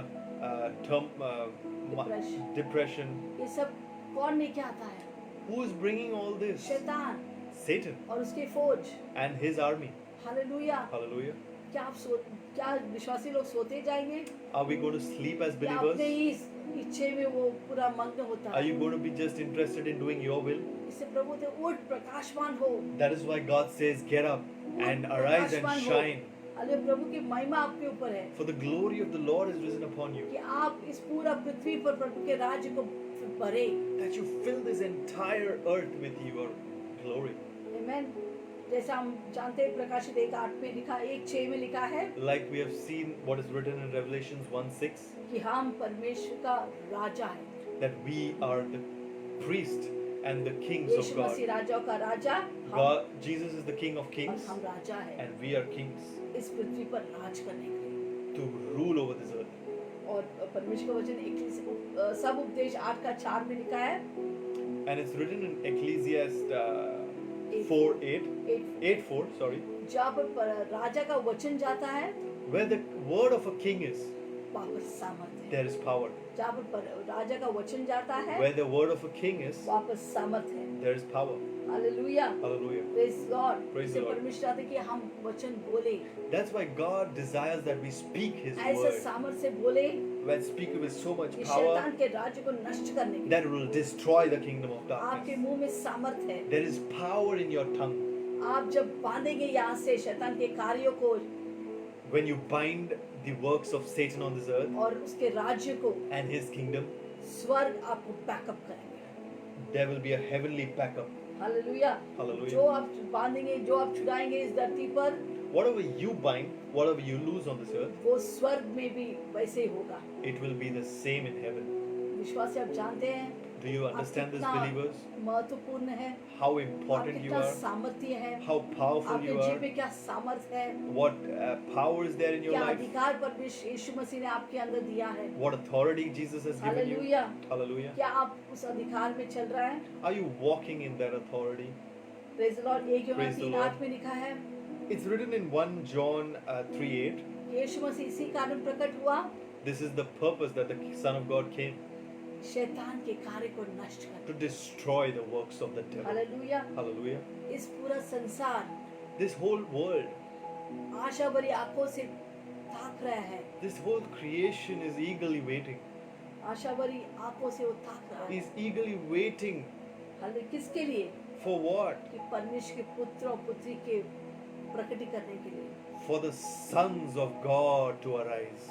Depression. depression. ये सब कौन लेके आता है? Who is bringing all this? शैतान Satan और उसके फौज। and his army. Hallelujah. Hallelujah. क्या विश्वासी लोग सोते जाएंगे? Are we going to sleep as या believers? अपने ही इच्छे में वो पूरा मग्न होता Are है? you going to be just interested in doing your will? इससे प्रभु ते उठ प्रकाशमान हो। That is why God says, get up and arise and प्रकाशमान हो। shine. अरे प्रभु की महिमा आपके ऊपर है For the glory of the Lord is risen upon you. कि आप इस पूरा पृथ्वी पर प्रभु के राज्य को भरे। that you fill this entire earth with your glory. आमेन। जैसा हम जानते हैं प्रकाशित 1:8 में लिखा, 1:6 में लिखा है Like we have seen what is written in Revelations 1:6, कि हम परमेश्वर का राजा है। that we are the priest and the kings of Yeshu Masih God. राजाओं का राजा, हम God, Jesus is the King of और kings, हम राजा है and we are kings इस पृथ्वी पर राज करने के लिए। to rule over this earth. और परमेश्वर का वचन सब उपदेश 8:4 में लिखा है, And it's written in Ecclesiastes 8:4, sorry, जहाँ पर राजा का वचन जाता है where the word of a king is, वहाँ पर सामर्थ है। there is power. जहाँ पर राजा का वचन जाता है Where the word of a king is, वहाँ पर सामर्थ है। there is power. Hallelujah, Hallelujah. Praise God. Praise इससे the Lord. परमेश्वर चाहते हैं कि हम वचन बोले, That's why God desires that we speak His ऐसे word. सामर्थ से बोले When speak with so much कि power शैतान के राज्य को नष्ट करने के लिए। that will destroy the kingdom of आपके darkness. मुंह में सामर्थ है। There is power in your tongue. आप जब बांधेंगे यहाँ से शैतान के कार्यों को When you bind the works of Satan on this earth और उसके राज्य को, and his kingdom, स्वर्ग आपको बैकअप करेंगे। there will be a heavenly backup. Hallelujah. Hallelujah. जो आप बांधेंगे, जो आप छुड़ाएंगे इस धरती पर, Whatever you bind, whatever you lose on this earth, वो स्वर्ग में भी वैसे ही होगा। it will be the same in heaven. विश्वास से आप जानते हैं Do you आप understand this, कितना believers? महत्वपूर्ण है, How आप important you कितना are, सामर्थ्य है, how powerful आपके you जीवन are, में क्या सामर्थ है, what power is there in your क्या life, अधिकार परमेश्वर यीशु मसीह ने आपके अंदर दिया है। what authority Jesus has given you. Hallelujah. Hallelujah. क्या आप उस अधिकार में चल रहे हैं? Are you walking in that authority? Praise the Lord. 1 यूहन्ना Praise the 3:8 Lord. में लिखा है It's written in 1 John 3:8. यीशु मसीह इसी कारण प्रकट हुआ, This is the purpose that the Son of God came, शैतान के कार्य को नष्ट to कर। destroy the works of the devil. Hallelujah. Hallelujah. इस पूरा संसार This whole world, आशा भरी आंखों से ताक रहा है, this whole creation is eagerly waiting. आशा भरी आंखों से वो ताक रहा है। Is eagerly waiting hallelujah. किसके लिए? for what? कि परमेश्वर के पुत्र और पुत्री के प्रकटी करने के लिए। For the sons of God to arise,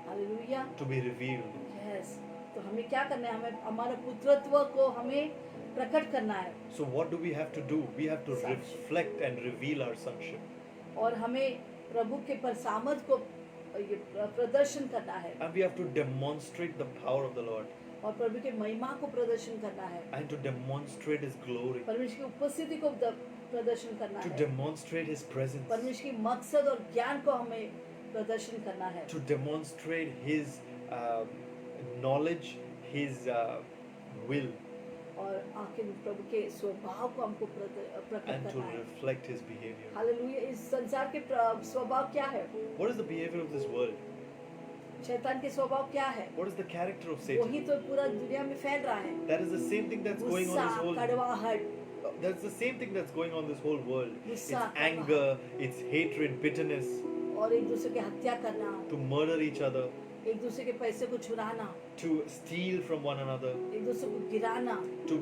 hallelujah. to be revealed. Yes. तो हमें क्या करना है? हमें हमारे पुत्रत्व को हमें प्रकट करना है So what do we have to do? We have to Sonship. reflect and reveal our sonship. और हमें प्रभु के सामर्थ को ये प्रदर्शन करना है And we have to demonstrate the power of the Lord और प्रभु के महिमा को प्रदर्शन करना है, and to demonstrate His glory, परमेश्वर की उपस्थिति को प्रदर्शन करना to है, demonstrate His presence, परमेश्वर की मकसद और ज्ञान को हमें प्रदर्शन करना है, to demonstrate His knowledge, His will, और आखिर में प्रभु के स्वभाव को हमको प्रकट and to करना है। reflect His behavior. हालेलुया। इस संसार के स्वभाव क्या है? What is the behavior of this world? शैतान के स्वभाव क्या है? What is the character of वही Satan? तो पूरा दुनिया में फैल रहा है। That is the same thing that's going on गुस्सा, this whole. कड़वाहट, That's the same thing that's going on this whole world. It's गुस्सा, anger, it's hatred, bitterness, और एक दूसरे की हत्या करना, to murder each other, एक दूसरे के पैसे को चुराना, to steal from one another, एक दूसरे को गिराना, to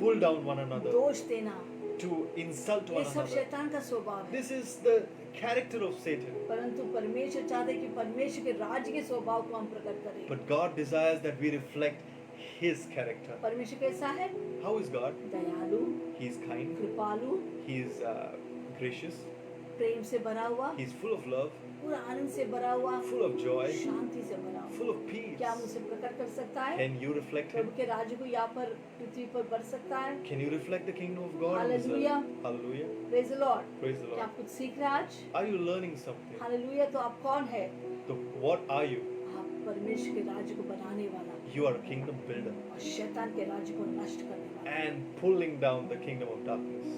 pull down one another, दोष देना, to insult ये one सब another. शैतान का स्वभाव है। This is the character of Satan. परंतु परमेश्वर चाहते हैं कि परमेश्वर के राज्य के स्वभाव को हम प्रकट करें। But God desires that we reflect His character. परमेश्वर कैसा है? How is God? दयालु, He is kind, कृपालु, He is gracious, प्रेम से भरा हुआ, He is full of love, पूरा आनंद से भरा हुआ, full of joy, शांति से भरा हुआ। full of peace. क्या हम उसे प्रकट कर सकता है? Can you reflect Prabhu Him? के राज्य को यहाँ पर पृथ्वी पर बढ़ सकता है? Can you reflect the kingdom of God on this earth? Hallelujah. Hallelujah. Praise the Lord. Praise the क्या Lord. आप कुछ सीख रहे हैं आज? Are you learning something? Hallelujah. तो आप कौन है? So what are you? आप परमेश्वर के राज्य को बनाने वाला You are a kingdom builder और शैतान के राज्य को नष्ट करने वाला। and pulling down the kingdom of darkness.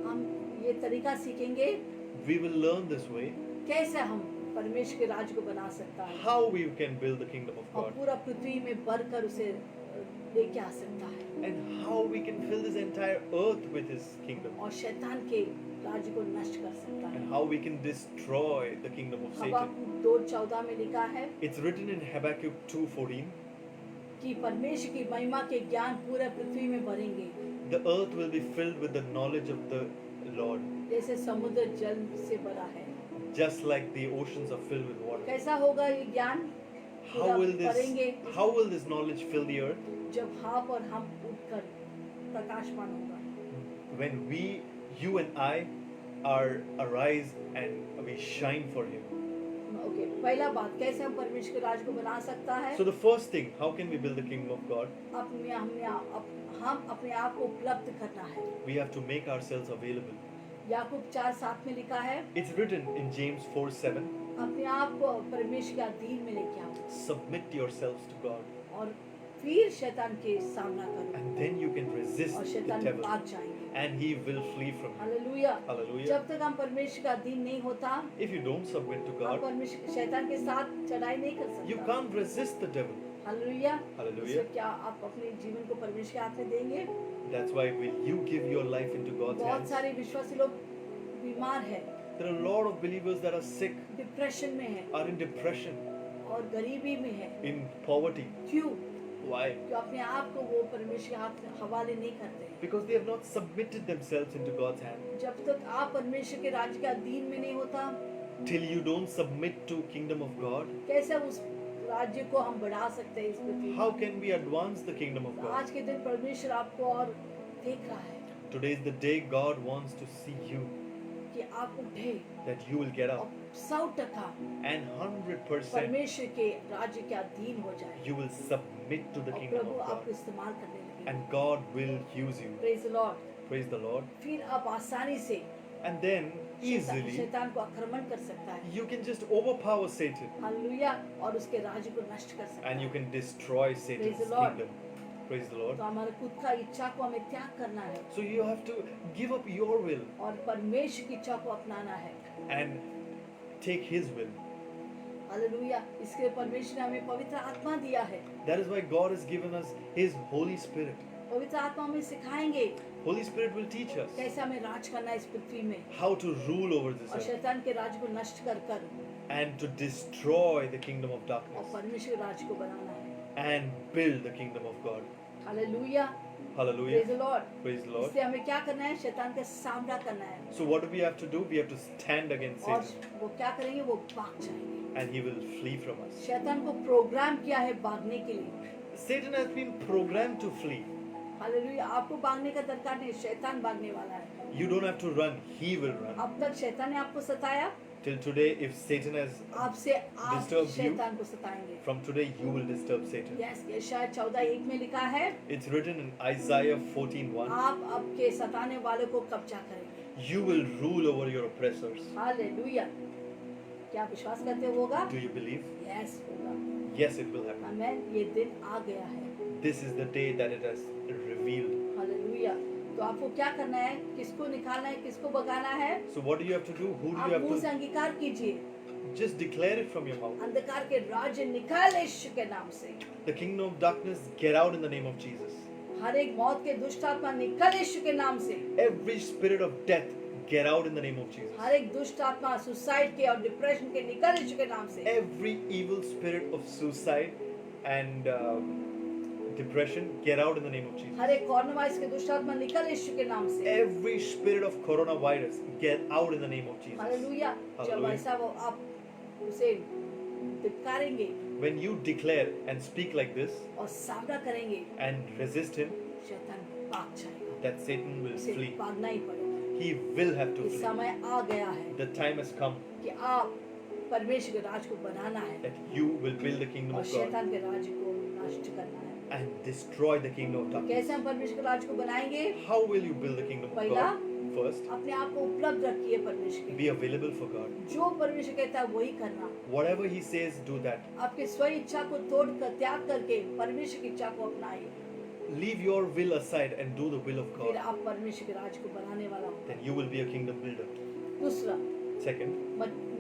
हम ये तरीका सीखेंगे We will learn this way कैसे हम परमेश्वर के राज्य को बना सकता है how we can build the kingdom of और God पूरा पृथ्वी में बढ़कर उसे लेके आ सकता है and how we can fill this entire earth with His kingdom और शैतान के राज्य को नष्ट कर सकता है। and how we can destroy the kingdom of Satan. हबक्कुक 2:14 में लिखा है It's written in Habakkuk 2:14. कि परमेश्वर की महिमा के ज्ञान पूरे पृथ्वी में भरेंगे, The earth will be filled with the knowledge of the Lord, जैसे समुद्र जल से भरा है। just like the oceans are filled with water. कैसा होगा ये ज्ञान? पूरा भरेंगे How will this knowledge fill the earth? जब आप और हम उठकर प्रकाशमान होगा। When we, you and I, are arise and we shine for Him. Okay, पहला बात, कैसे हम परमेश्वर के राज को बना सकता है? So the first thing, how can we build the kingdom of God? हम अपने आप को उपलब्ध करना है। We have to make ourselves available. याकूब 4:7 में लिखा है, It's written in James 4:7. अपने आप को परमेश्वर के अधीन में लेके आओ Submit yourselves to God, और फिर शैतान के सामना करो and then you can resist और the शैतान devil, भाग जाएंगे। and he will flee from you. Hallelujah. Hallelujah. जब तक हम परमेश्वर का अधीन नहीं होता, If you don't submit to हम God, परमेश्वर शैतान के साथ चढ़ाई नहीं कर सकते। you can't resist the devil. Hallelujah. Hallelujah. इसलिए क्या आप अपने जीवन को परमेश्वर के हाथ में देंगे? That's why will you give your life into God's बहुत hands? सारे विश्वासी लोग बीमार हैं, There are a lot of believers that are sick, depression में हैं are in depression, और गरीबी में हैं। in poverty. क्यों? Why? क्यों अपने आप को वो परमेश्वर के हाथ में हवाले नहीं करते हैं। Because they have not submitted themselves into God's hand. जब तक आप परमेश्वर के राज्य के अधीन में नहीं होता, Till you don't submit to kingdom of God, कैसे उस राज्य को हम बढ़ा सकते हैं इस पृथ्वी how पर? can we advance the kingdom of God? आज के दिन परमेश्वर आपको और देख रहा है Today is the day God wants to see you, कि आप उठे that you will get और up 100% and 100% परमेश्वर के राज्य के अधीन हो जाए you will submit to the और kingdom प्रभु of आपको God, इस्तेमाल करने लगे। and God will use you. Praise the Lord. Praise the Lord. फिर आप आसानी से And then easily शैतान को आक्रमण कर सकता है। you can just overpower Satan, hallelujah. और उसके राज्य को नष्ट कर सकता and you है। can destroy Satan's Praise the Lord. kingdom. Praise the Lord. तो हमारे खुद का इच्छा को हमें त्याग करना है So you have to give up your will और परमेश्वर की इच्छा को अपनाना है। and take His will. Hallelujah. इसके लिए परमेश्वर ने हमें पवित्र आत्मा दिया है। That is why God has given us His Holy Spirit. पवित्र आत्मा हमें सिखाएंगे Holy Spirit will teach us कैसे हमें राज करना है इस पृथ्वी में how to rule over this और earth शैतान के राज को नष्ट कर कर and to destroy the kingdom of और darkness परमेश्वर के राज को बनाना है। and build the kingdom of God. Hallelujah. Praise Hallelujah. The Lord. Praise the Lord. इसलिए हमें क्या करना है? शैतान का सामना करना है So what do we have to do? We have to stand against और Satan वो क्या करेंगे? वो भाग जाएंगे। and he will flee from us. शैतान को प्रोग्राम किया है भागने के लिए। Satan has been programmed to flee. Hallelujah. आपको भागने का दरकार नहीं, शैतान भागने वाला है। You don't have to run, he will run. अब तक शैतान ने आपको सताया, Till today, if Satan has, आपसे आप Disturbed you? शैतान को सताएंगे। from today you will disturb Satan. Yes, यशायाह 14:1 में लिखा है, It's written in Isaiah 14:1. आप आपके सताने वालों को कब्जा करेंगे। You will rule over your oppressors. Hallelujah. क्या विश्वास करते हो होगा? Do you believe? यस होगा। Yes, it will happen. आमेन। ये दिन आ गया है। This is the day that it has revealed. Hallelujah. तो आपको क्या करना है? किसको निकालना है? किसको भगाना है? So what do you have to do? Who do आप you have मुंह से to? अंगीकार कीजिए, Just declare it from your mouth. अंधकार के राज्य निकाल यीशु के नाम से। The kingdom of darkness, get out in the name of Jesus. हर एक मौत के दुष्ट आत्मा निकल यीशु के नाम से। Every spirit of death, get out in the name of Jesus. हर एक दुष्ट आत्मा सुसाइड के और डिप्रेशन के निकल यीशु के नाम से। Every evil spirit of suicide and depression, get out in the name of Jesus. हर एक कोरोना वायरस के दुष्ट आत्मा निकल यीशु के नाम से। Every spirit of coronavirus, get out in the name of Jesus. Hallelujah. जब Hallelujah. ऐसा वो आप उसे धिक्कारेंगे When you declare and speak like this और सामना करेंगे, and resist him, शैतान भाग जाएगा। that Satan will उसे flee. भागना ही पड़ेगा। He will have to ये flee. समय आ गया है The time has come कि आप परमेश्वर के राज को बनाना है that you will build the kingdom और of God शैतान के राज्य को नष्ट करना है। and destroy the kingdom of darkness. कैसे हम परमेश्वर के राज को बनाएंगे? How will you build the kingdom of पहला, God? First, अपने आप को उपलब्ध रखिए परमेश्वर के। be available for God. जो परमेश्वर कहता है वही करना। Whatever He says, do that. आपके स्व इच्छा को तोड़ कर त्याग करके परमेश्वर की इच्छा को अपनाइए। Leave your will aside and do the will of फिर God. आप परमेश्वर के राज को बनाने वाला होगा। Then you will be a kingdom builder. दूसरा, Second,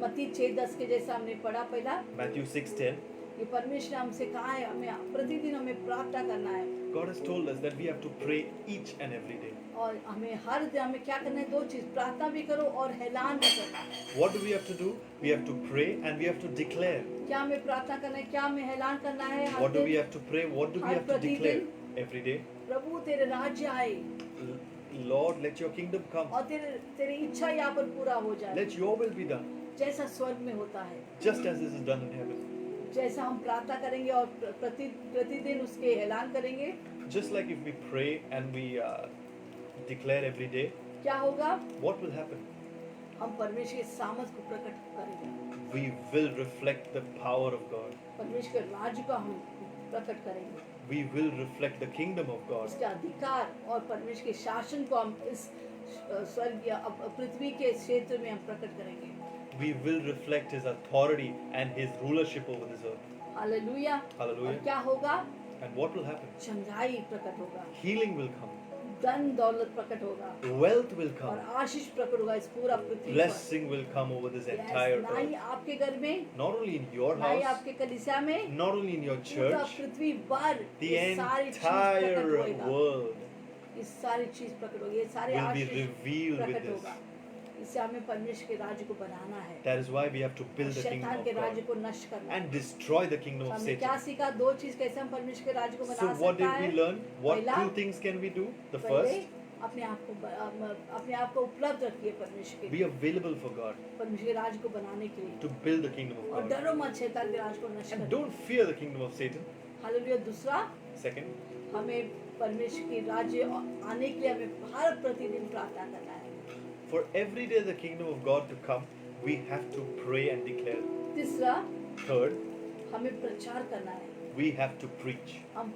मत्ती 6:10 के जैसा हमने पढ़ा पहला, Matthew 6:10. ये परमेश्वर ने हमसे कहा है हमें प्रतिदिन हमें प्रार्थना करना है God has told us that we have to pray each and every day. और हमें हर दिन हमें क्या करना है? दो चीज, प्रार्थना भी करो और ऐलान भी करना। What do we have to do? We have to pray and we have to declare. क्या हमें प्रार्थना करना है? क्या हमें ऐलान करना है? हर What do we दिन, have to pray? What do we her have to प्रतिदिन। declare every day? प्रभु तेरे राज्य आए Lord, let your kingdom come. और तेरी इच्छा यहाँ पर पूरा हो जाए, Let your will be done, जैसा स्वर्ग में होता है। just as this is done in heaven. जैसा हम प्रार्थना करेंगे और प्रतिदिन उसके ऐलान करेंगे, just like if we pray and we declare every day, क्या होगा? what will happen? हम परमेश्वर के सामर्थ को प्रकट करेंगे, We will reflect the power of God. परमेश्वर के राज्य को हम प्रकट करेंगे, We will reflect the kingdom of God. उसके अधिकार और परमेश्वर के शासन को हम इस स्वर्ग या पृथ्वी के क्षेत्र में हम प्रकट करेंगे। We will reflect His authority and His rulership over this earth. Hallelujah. Hallelujah. और क्या होगा? And what will happen? चंगाई प्रकट होगा, Healing will come. धन दौलत प्रकट होगा Wealth will और come. आशीष प्रकट होगा इस पूरा पृथ्वी पर। Blessing will come over this Yes, entire ना ही earth. आपके घर में, Not only in your ना ही house, आपके कलीसिया में, not only in your पूरा church, पृथ्वी भर the ये सारी चीज प्रकट entire होएगा, world ये सारी चीज प्रकट होगी, ये सारे will be Ashish revealed with प्रकट this. होगा। इससे हमें परमेश्वर के राज्य को बनाना है, That is why we have to build the kingdom शैतान of के राज्य God को नष्ट करना है। and destroy the kingdom of हमने क्या Satan. सीखा? दो चीज कैसे हम परमेश्वर के राज्य को So बना what सकता did है? we learn? What पहला, two things can we do? The पहले first, अपने आप को उपलब्ध रखिए परमेश्वर के be लिए, available for God परमेश्वर के राज्य को बनाने के लिए, to build the kingdom of और God. डरो मत शैतान के राज्य को नष्ट And करने। don't fear the kingdom of Satan. Hallelujah. दूसरा, Second, हमें परमेश्वर के राज्य आने के लिए हमें हर प्रतिदिन प्रार्थना करना है। for every day the kingdom of God to come, we have to pray and declare. तीसरा, Third, हमें प्रचार करना है। we have to preach. हम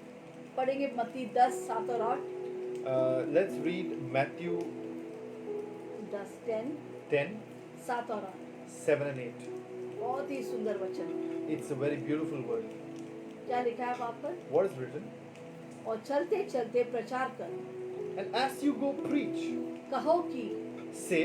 पढ़ेंगे मत्ती 10, 7 और 8, Let's read Matthew 10, 10, 10, 7 और 8। 7 and 8. बहुत ही सुंदर वचन। It's a very beautiful word. क्या लिखा है वहाँ पर? What is written? और चलते चलते प्रचार कर, And as you go preach, कहो कि say,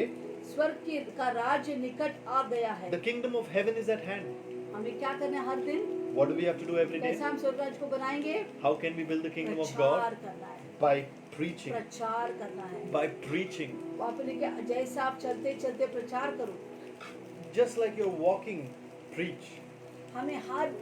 स्वर्ग का राज्य निकट आ गया है। the kingdom of heaven is at hand. हमें क्या करना है हर दिन? What do we have to do every day? कैसे हम स्वर्ग राज्य को बनाएंगे? How can we build the kingdom of प्रचार God? करना है, By preaching. प्रचार करना है। By preaching. वहाँ पर लिखा है, जैसे आप चलते चलते प्रचार करो। Just like you're walking, preach. हमें हर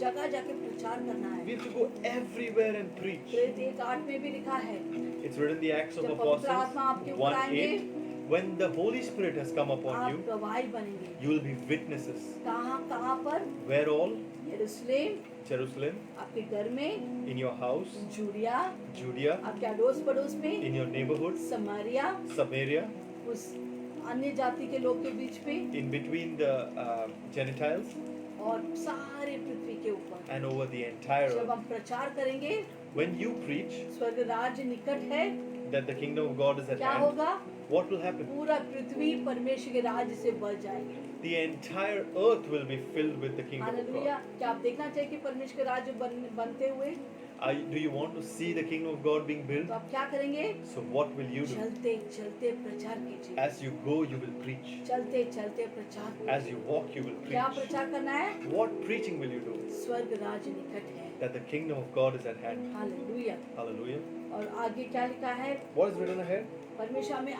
जगह जाके प्रचार करना है। We have to go everywhere and preach. प्रेरित 1:8 में भी लिखा है, It's written in the Acts of जब पवित्र Apostles आत्मा आपके ऊपर 1:8. When the Holy Spirit has come upon आप you, गवाही बनेंगे। you will be witnesses. कहाँ कहाँ पर? Where all? यरूशलेम, Jerusalem, आपके घर में, in your house, Judea, Judea, आपके अड़ोस पड़ोस में, in your neighborhood, Samaria, Samaria, उस अन्य जाति के लोग के बीच में, in between the Gentiles, और सारे पृथ्वी के ऊपर। and over the entire जब earth. हम प्रचार करेंगे, When you preach स्वर्ग राज्य निकट है, that the kingdom of God is at क्या hand, होगा? what will happen? पूरा पृथ्वी परमेश्वर के राज्य से भर जाएगी। The entire earth will be filled with the kingdom of hallelujah. God. क्या आप देखना चाहिए कि परमेश्वर के राज्य बनते हुए? Do you want to see the kingdom of God being built? तो आप क्या करेंगे? So what will you do? चलते चलते प्रचार कीजिए। As you go, you will preach. चलते चलते प्रचार As कीजिए। you walk, you will क्या preach. प्रचार करना है? What preaching will you do? स्वर्ग राज्य निकट है। That the kingdom of God is at hand. Hallelujah. Hallelujah. और आगे क्या लिखा है? What is written ahead? परमेश्वर हमें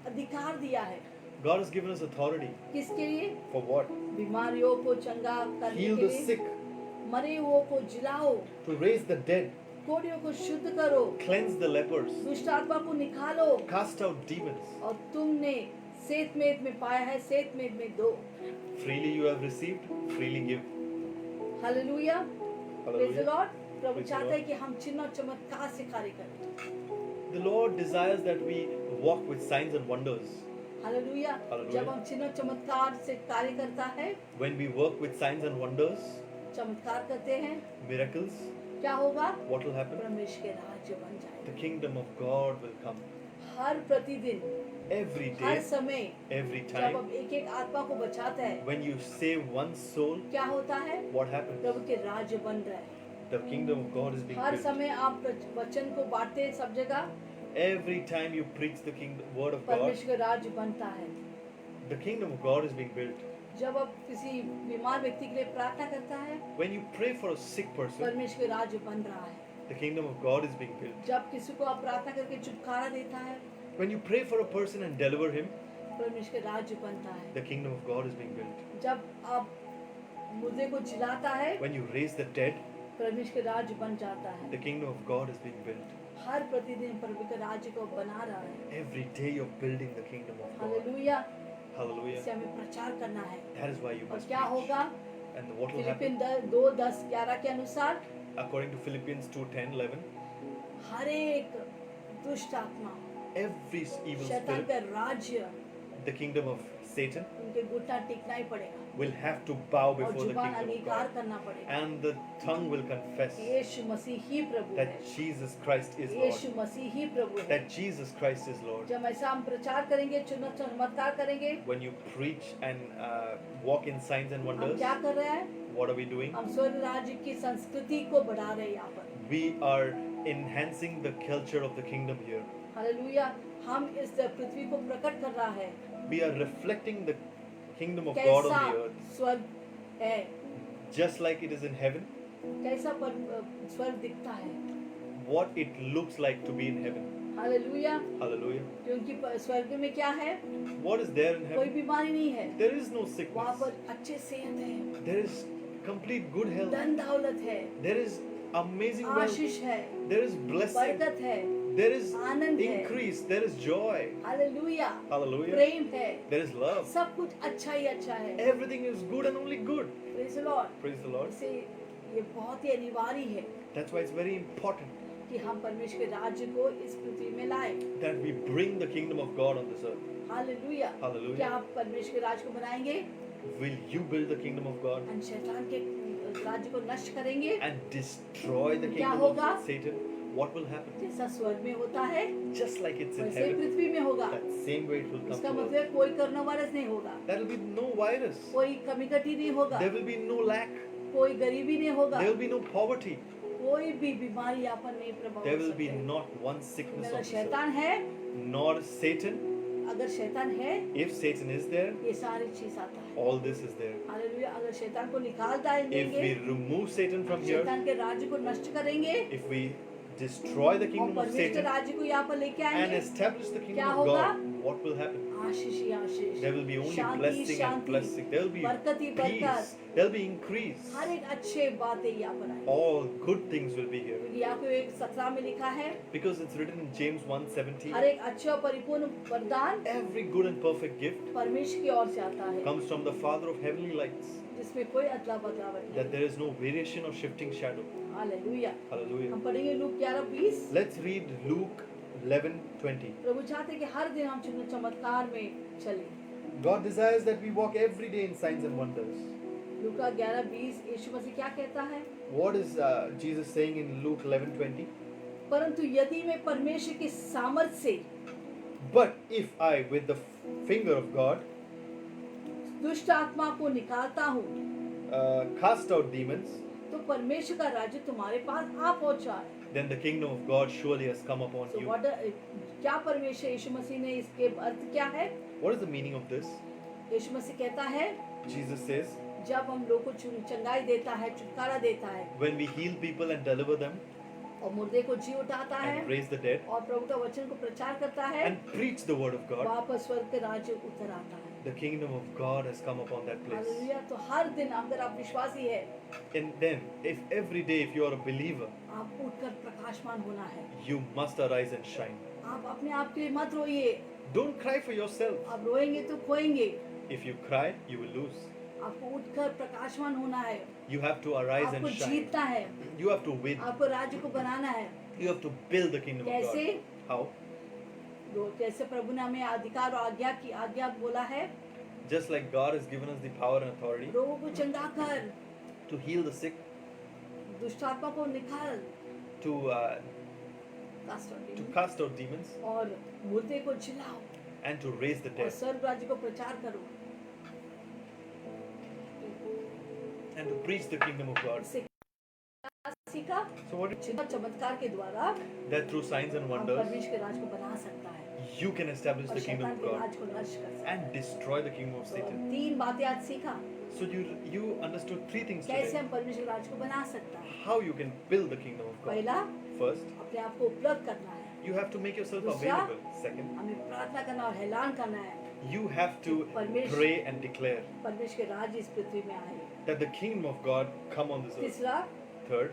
अधिकार दिया है। God has given us authority. किसके लिए? For what? बीमारियों को चंगा करने Heal के the लिए, sick, मरे हुओं को जिलाओ, to raise the dead, कोढ़ियों को शुद्ध करो, cleanse the lepers, दुष्ट आत्मा को निकालो, cast out demons. और तुमने सेतमेद में पाया है, सेतमेद में दो। Freely you have received, freely give. Hallelujah. Praise the Hallelujah. Lord. Prabhu Praise the चाहता Lord. है कि हम चिन्ह और चमत्कार से कार्य करें। The Lord desires that we walk with signs and wonders. Hallelujah. Hallelujah. जब हम चिन्ह और चमत्कार से कार्य करता है, When we work with signs and wonders, चमत्कार करते हैं, miracles, क्या होगा? what will happen? परमेश्वर के राज्य बन The जाएगा। kingdom of God will come. हर प्रतिदिन, Every हर day, समय, every जब time. हम एक एक आत्मा को बचाते हैं, When you save one soul, क्या होता है? what happens? प्रभु के राज्य बन रहा है। The kingdom of God is being her built. समय आप वचन को बांटते हैं सब जगह, Every time you preach the kingdom, word of God, परमेश्वर का राज्य बनता है। the kingdom of God is being built. जब आप किसी बीमार व्यक्ति के लिए प्रार्थना करता है, When you pray for a sick person, परमेश्वर का राज्य बन रहा है। the kingdom of God is being built. जब किसी को आप प्रार्थना करके छुटकारा देता है, When you pray for a person and deliver him, परमेश्वर का राज्य बनता है। the kingdom of God is being built. जब आप मुर्दे को जिलाता है, When you raise the dead, परमेश्वर का राज्य बन जाता है। the kingdom of God is being built. हर प्रतिदिन प्रभु के राज्य को बना रहा है। Every day you're building the kingdom of God. Hallelujah. Hallelujah. इसे हमें प्रचार करना है। That is why you और must क्या preach. होगा? And what will happen? Philippine 2:10-11 के अनुसार According to Philippians 2:10-11, हर एक दुष्ट आत्मा, every evil शैतान spirit, का राज्य, the kingdom of Satan, उनके घुटना टेकना ही पड़ेगा will have to bow और before the जुबान kingdom of अंगीकार God. करना पड़ेगा And the tongue will confess कि यीशु मसीह ही प्रभु that है, Jesus Christ is Yeshu Lord. मसीह ही प्रभु है। That Jesus Christ is Lord. जब ऐसा हम प्रचार करेंगे, चमत्कार करेंगे, When you preach and walk in signs and हम wonders, क्या कर रहे हैं? what are we doing? हम स्वर्ग राज्य की संस्कृति को बढ़ा रहे हैं यहाँ पर। We are enhancing the culture of the kingdom here. Hallelujah. हम इस पृथ्वी को प्रकट कर रहा है We are reflecting the kingdom of God कैसा on the earth, स्वर्ग है, just like it is in heaven. कैसा स्वर्ग दिखता है। What it looks like to be in heaven. Hallelujah. Hallelujah. क्योंकि स्वर्ग में क्या है? What is there in कोई heaven? बीमारी नहीं है, There is no वहाँ sickness. पर अच्छे सेहत है, There is complete good health. धन दौलत है, There is amazing wealth. आशीष है, There is blessing. बरकत है, There is आनंद है, increase. There is joy. Hallelujah, Hallelujah. प्रेम है, There is love. सब कुछ अच्छा ही अच्छा है। Everything is good and only good. Praise the Lord। Praise the Lord. इसे ये बहुत ही अनिवार्य है That's why it's very important कि हम परमेश्वर के राज्य को इस पृथ्वी में लाएं। that we bring the kingdom of God on this earth. Hallelujah. Hallelujah. क्या आप परमेश्वर के राज्य को बनाएंगे Will you build the kingdom of God और शैतान के राज्य को नष्ट करेंगे? and destroy the क्या kingdom होगा? of Satan? What will happen? जैसा स्वर्ग में होता है Just like it's in वैसे ही heaven, पृथ्वी में होगा। that same way it will come इसका to मतलब earth. है कोई कोरोना वायरस नहीं होगा, There will be no virus. कोई कमी कटी नहीं होगा, There will be no lack. कोई गरीबी नहीं होगा, There will be no poverty. कोई भी बीमारी यहाँ पर नहीं प्रभाव There हो will be सकते। not one sickness अगर on this शैतान earth. है, Nor Satan. अगर शैतान है, If Satan is there, ये सारी चीज आता है। all this is there. Hallelujah. अगर शैतान को निकालता है If देंगे, we remove Satan from here, शैतान के राज्य को नष्ट करेंगे if we destroy the और kingdom of परमेश्वर के Satan राज्य को यहाँ पर लेके and आएंगे, establish the kingdom क्या of होगा? God, what will happen? Ashish he Ashish, There will be only Shanti blessing and Shanti, blessing. There will be बरकत ही peace. बरकत, There will be increase. हर एक अच्छे बातें यहाँ पर आएंगी। All good things will be here. क्योंकि यहाँ पे 1:17 में लिखा है, Because it's written in James 1:17. हर एक अच्छे और परिपूर्ण वरदान Every good and perfect gift परमेश्वर की ओर से आता है, comes from the Father of heavenly lights. जिसमें कोई अदला बदलावट That नहीं। there is no variation or shifting shadow. Hallelujah. Hallelujah. हम पढ़ेंगे लूक 11:20। Let's read Luke 11:20. प्रभु चाहते हैं कि हर दिन हम चिन्ह चमत्कार में चलें। God desires that we walk every day in signs and wonders. लूका 11:20 यीशु मसीह क्या कहता है? What is Jesus saying in Luke 11:20? परंतु यदि मैं परमेश्वर की सामर्थ से But if I, with the finger of God, दुष्ट आत्मा को निकालता हूँ, cast out demons, तो परमेश्वर का राज्य तुम्हारे पास आ पहुंचा है। then the kingdom of God surely has come upon So you. what क्या परमेश्वर यीशु मसीह ने इसके अर्थ क्या है? What is the meaning of this? यीशु मसीह कहता है Jesus says, जब हम लोग को चंगाई देता है, छुटकारा देता है when we heal people and deliver them और मुर्दे को जी उठाता है and raise the dead और प्रभु का वचन को प्रचार करता है, and preach the word of God, वापस स्वर्ग के राज्य उतर आता है। the kingdom of God has come upon that place. Hallelujah. तो हर दिन अगर आप विश्वासी है, And then, if every day, if you are a believer, आप उठकर प्रकाशमान होना है। you must arise and shine. आप अपने आप के लिए मत रोइए, Don't cry for yourself. आप रोएंगे तो खोएंगे। If you cry, you will lose. आपको उठकर प्रकाशमान होना है, You have to arise आपको and shine. जीतना है, You have to win. आपको राज्य को बनाना है। You have to build the kingdom of कैसे? God. How? जैसे प्रभु ने हमें अधिकार और आज्ञा बोला है, Just like God has given us the power and authority रोगों को चंगा कर, to heal the sick, दुष्ट आत्मा को निकाल, to cast out to demons, cast out demons, और मुर्दे को जिलाओ and to raise the और dead, स्वर्ग राज्य को प्रचार करो। and to preach the kingdom of God. इससे क्या सीखा? So what? चिन्ह चमत्कार के द्वारा That through signs and हम wonders, परमेश्वर के राज्य को बना सकता है you can establish और the kingdom शैतान of के God राज्य को नष्ट कर सकता है। and destroy the kingdom of तो Satan. 3 बातें आज सीखा, So you understood 3 things कैसे today. हम परमेश्वर के राज्य को बना सकता है। How you can build the kingdom of God. पहला, First, अपने आप को उपलब्ध करना है। you have to make yourself दूसरा, available. Second, हमें प्रार्थना करना और ऐलान करना है you have to परमेश्वर- pray and declare परमेश्वर के राज्य इस पृथ्वी में आए। that the kingdom of God come on this earth. तीसरा, Third,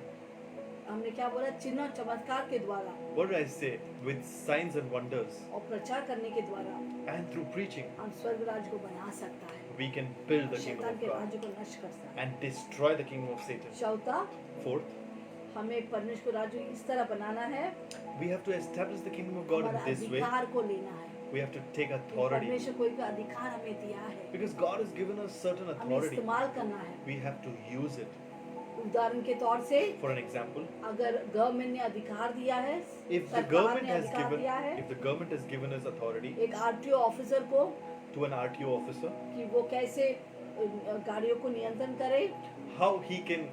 हमने क्या बोला? चिन्ह और चमत्कार के द्वारा what did I say? With signs and wonders और प्रचार करने के द्वारा and through preaching, हम स्वर्ग राज्य को बना सकता है। we can build the kingdom शैतान of के God राज्य को नष्ट कर सकते and destroy the kingdom of Satan. हैं। चौथा, Fourth, हमें परमेश्वर को राज्य इस तरह बनाना है, we have to establish the kingdom of God in हमारा this way. अधिकार को लेना है। We have to take authority. परमेश्वर कोई का अधिकार हमें दिया है, Because God has given us certain हमें authority. इस्तेमाल करना है। We have to use it. उदाहरण के तौर से, For an example, अगर गवर्नमेंट ने अधिकार दिया है, if the सरकार government ने has अधिकार given, दिया है if the government has given us authority एक आरटीओ ऑफिसर को to an RTO officer, कि वो कैसे गाड़ियों को नियंत्रण करे, how he can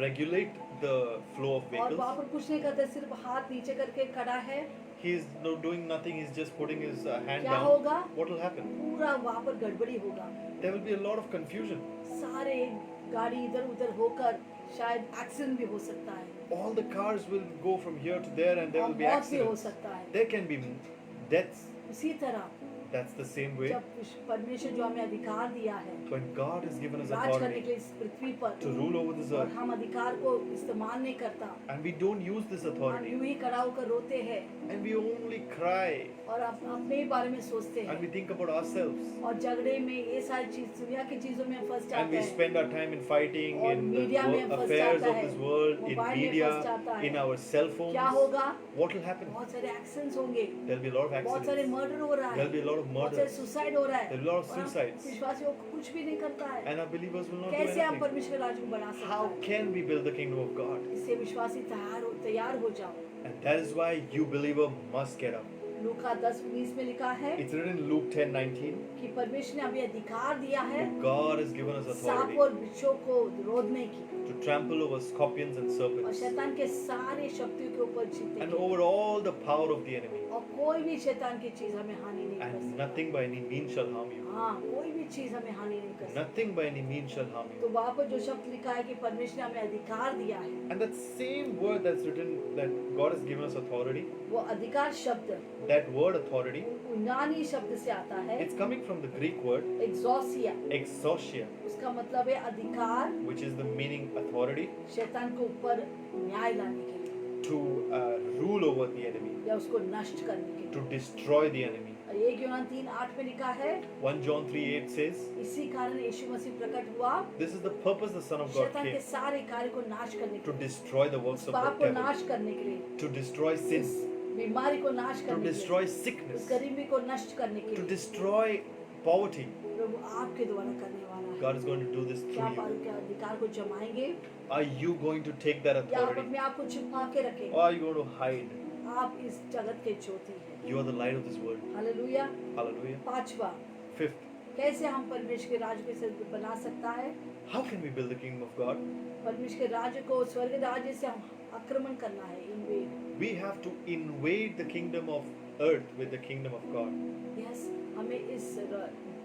regulate the flow of और वहाँ vehicles. पर कुछ नहीं करते, सिर्फ हाथ नीचे करके खड़ा है, He is not doing nothing. He's just putting his hand क्या down. होगा? What will happen? पूरा वहाँ पर गड़बड़ी होगा, There will be a lot of confusion. सारे गाड़ी इधर उधर होकर शायद एक्सीडेंट भी हो सकता है, All the cars will go from here to there, and there और will be मौत भी हो accidents. सकता है। There can be deaths. उसी तरह That's the same way. जब परमेश्वर जो हमें अधिकार दिया है When God has given us राज करने authority के लिए इस पृथ्वी पर, to rule over this और earth, हम अधिकार को इस्तेमाल नहीं करता, and we don't use this हम authority, यूं ही खड़ा होकर रोते हैं and we only cry और अपने ही बारे में सोचते and हैं, we think about ourselves, और झगड़े में ये सारी चीज दुनिया की चीजों में हम फंस and जाते we हैं, spend our time in fighting और in the मीडिया में फंस affairs जाता of है, this world, in मोबाइल में media, फंस जाता है। in our cell phones. क्या होगा? What will happen? बहुत सारे एक्सीडेंट्स होंगे, There'll be a lot of बहुत सारे accidents. मर्डर हो रहा है, There'll be a lot of बहुत सारे murders. सुसाइड हो रहा है, There'll be a lot of और हम suicides. विश्वासियों को कुछ भी नहीं करता है। And our believers will not do कैसे हम anything. परमेश्वर राज्य को बढ़ा सकते How हैं? can we build the kingdom of God? इससे विश्वासी तैयार हो जाओ। And that is why you believer must get up. लूका 10:19 में लिखा है It's written in Luke 10:19. कि परमेश्वर ने हमें अधिकार दिया है God has given us सांप authority और बिच्छों को रोधने की, to trample over scorpions and और serpents शैतान के सारे शक्तियों के ऊपर जीतने and की, over all the power of the enemy. और कोई भी शैतान की चीज हमें हानि नहीं कर And सकती। nothing by any means shall harm you. हाँ, कोई भी चीज हमें हानि नहीं कर सकती। Nothing by any means shall harm तो you. वहाँ पर जो शब्द लिखा है कि परमेश्वर ने हमें अधिकार दिया है, And that same word that's written that God has given us authority, वो अधिकार शब्द that word authority, यूनानी शब्द से आता है, it's coming from the Greek word एक्सोसिया। exousia, उसका मतलब है अधिकार which is the meaning authority शैतान के ऊपर न्याय लाने के लिए, to rule over the enemy, या उसको नष्ट करने के to लिए। destroy the enemy. और 1 यूहन्ना 3:8 में लिखा है, 1 John 3:8 says, इसी कारण यीशु मसीह प्रकट हुआ this is the purpose the Son of God शैतान के came, सारे कार्य को नाश करने के to लिए, destroy the इस works of पाप the को devil, नाश करने के लिए, to destroy इस sin, बीमारी को नाश to करने के लिए, destroy इस sickness, गरीबी को नष्ट करने के to लिए destroy poverty. प्रभु आपके द्वारा करने वाला है। God is going to do this क्या through आप you. के अधिकार को जमाएंगे, Are you going to take that या आप authority, अपने आप को छिपा के or रखेंगे? are you going to hide? आप इस जगत के ज्योति हैं। You are the light of this world. Hallelujah. Hallelujah. 5वां, Fifth, कैसे हम परमेश्वर के राज्य को इसे बना सकता है? how can we build the kingdom of God? परमेश्वर के राज्य को स्वर्ग राज्य से हम आक्रमण करना है, invade. We have to invade the kingdom of earth with the kingdom of God. Yes, हमें इस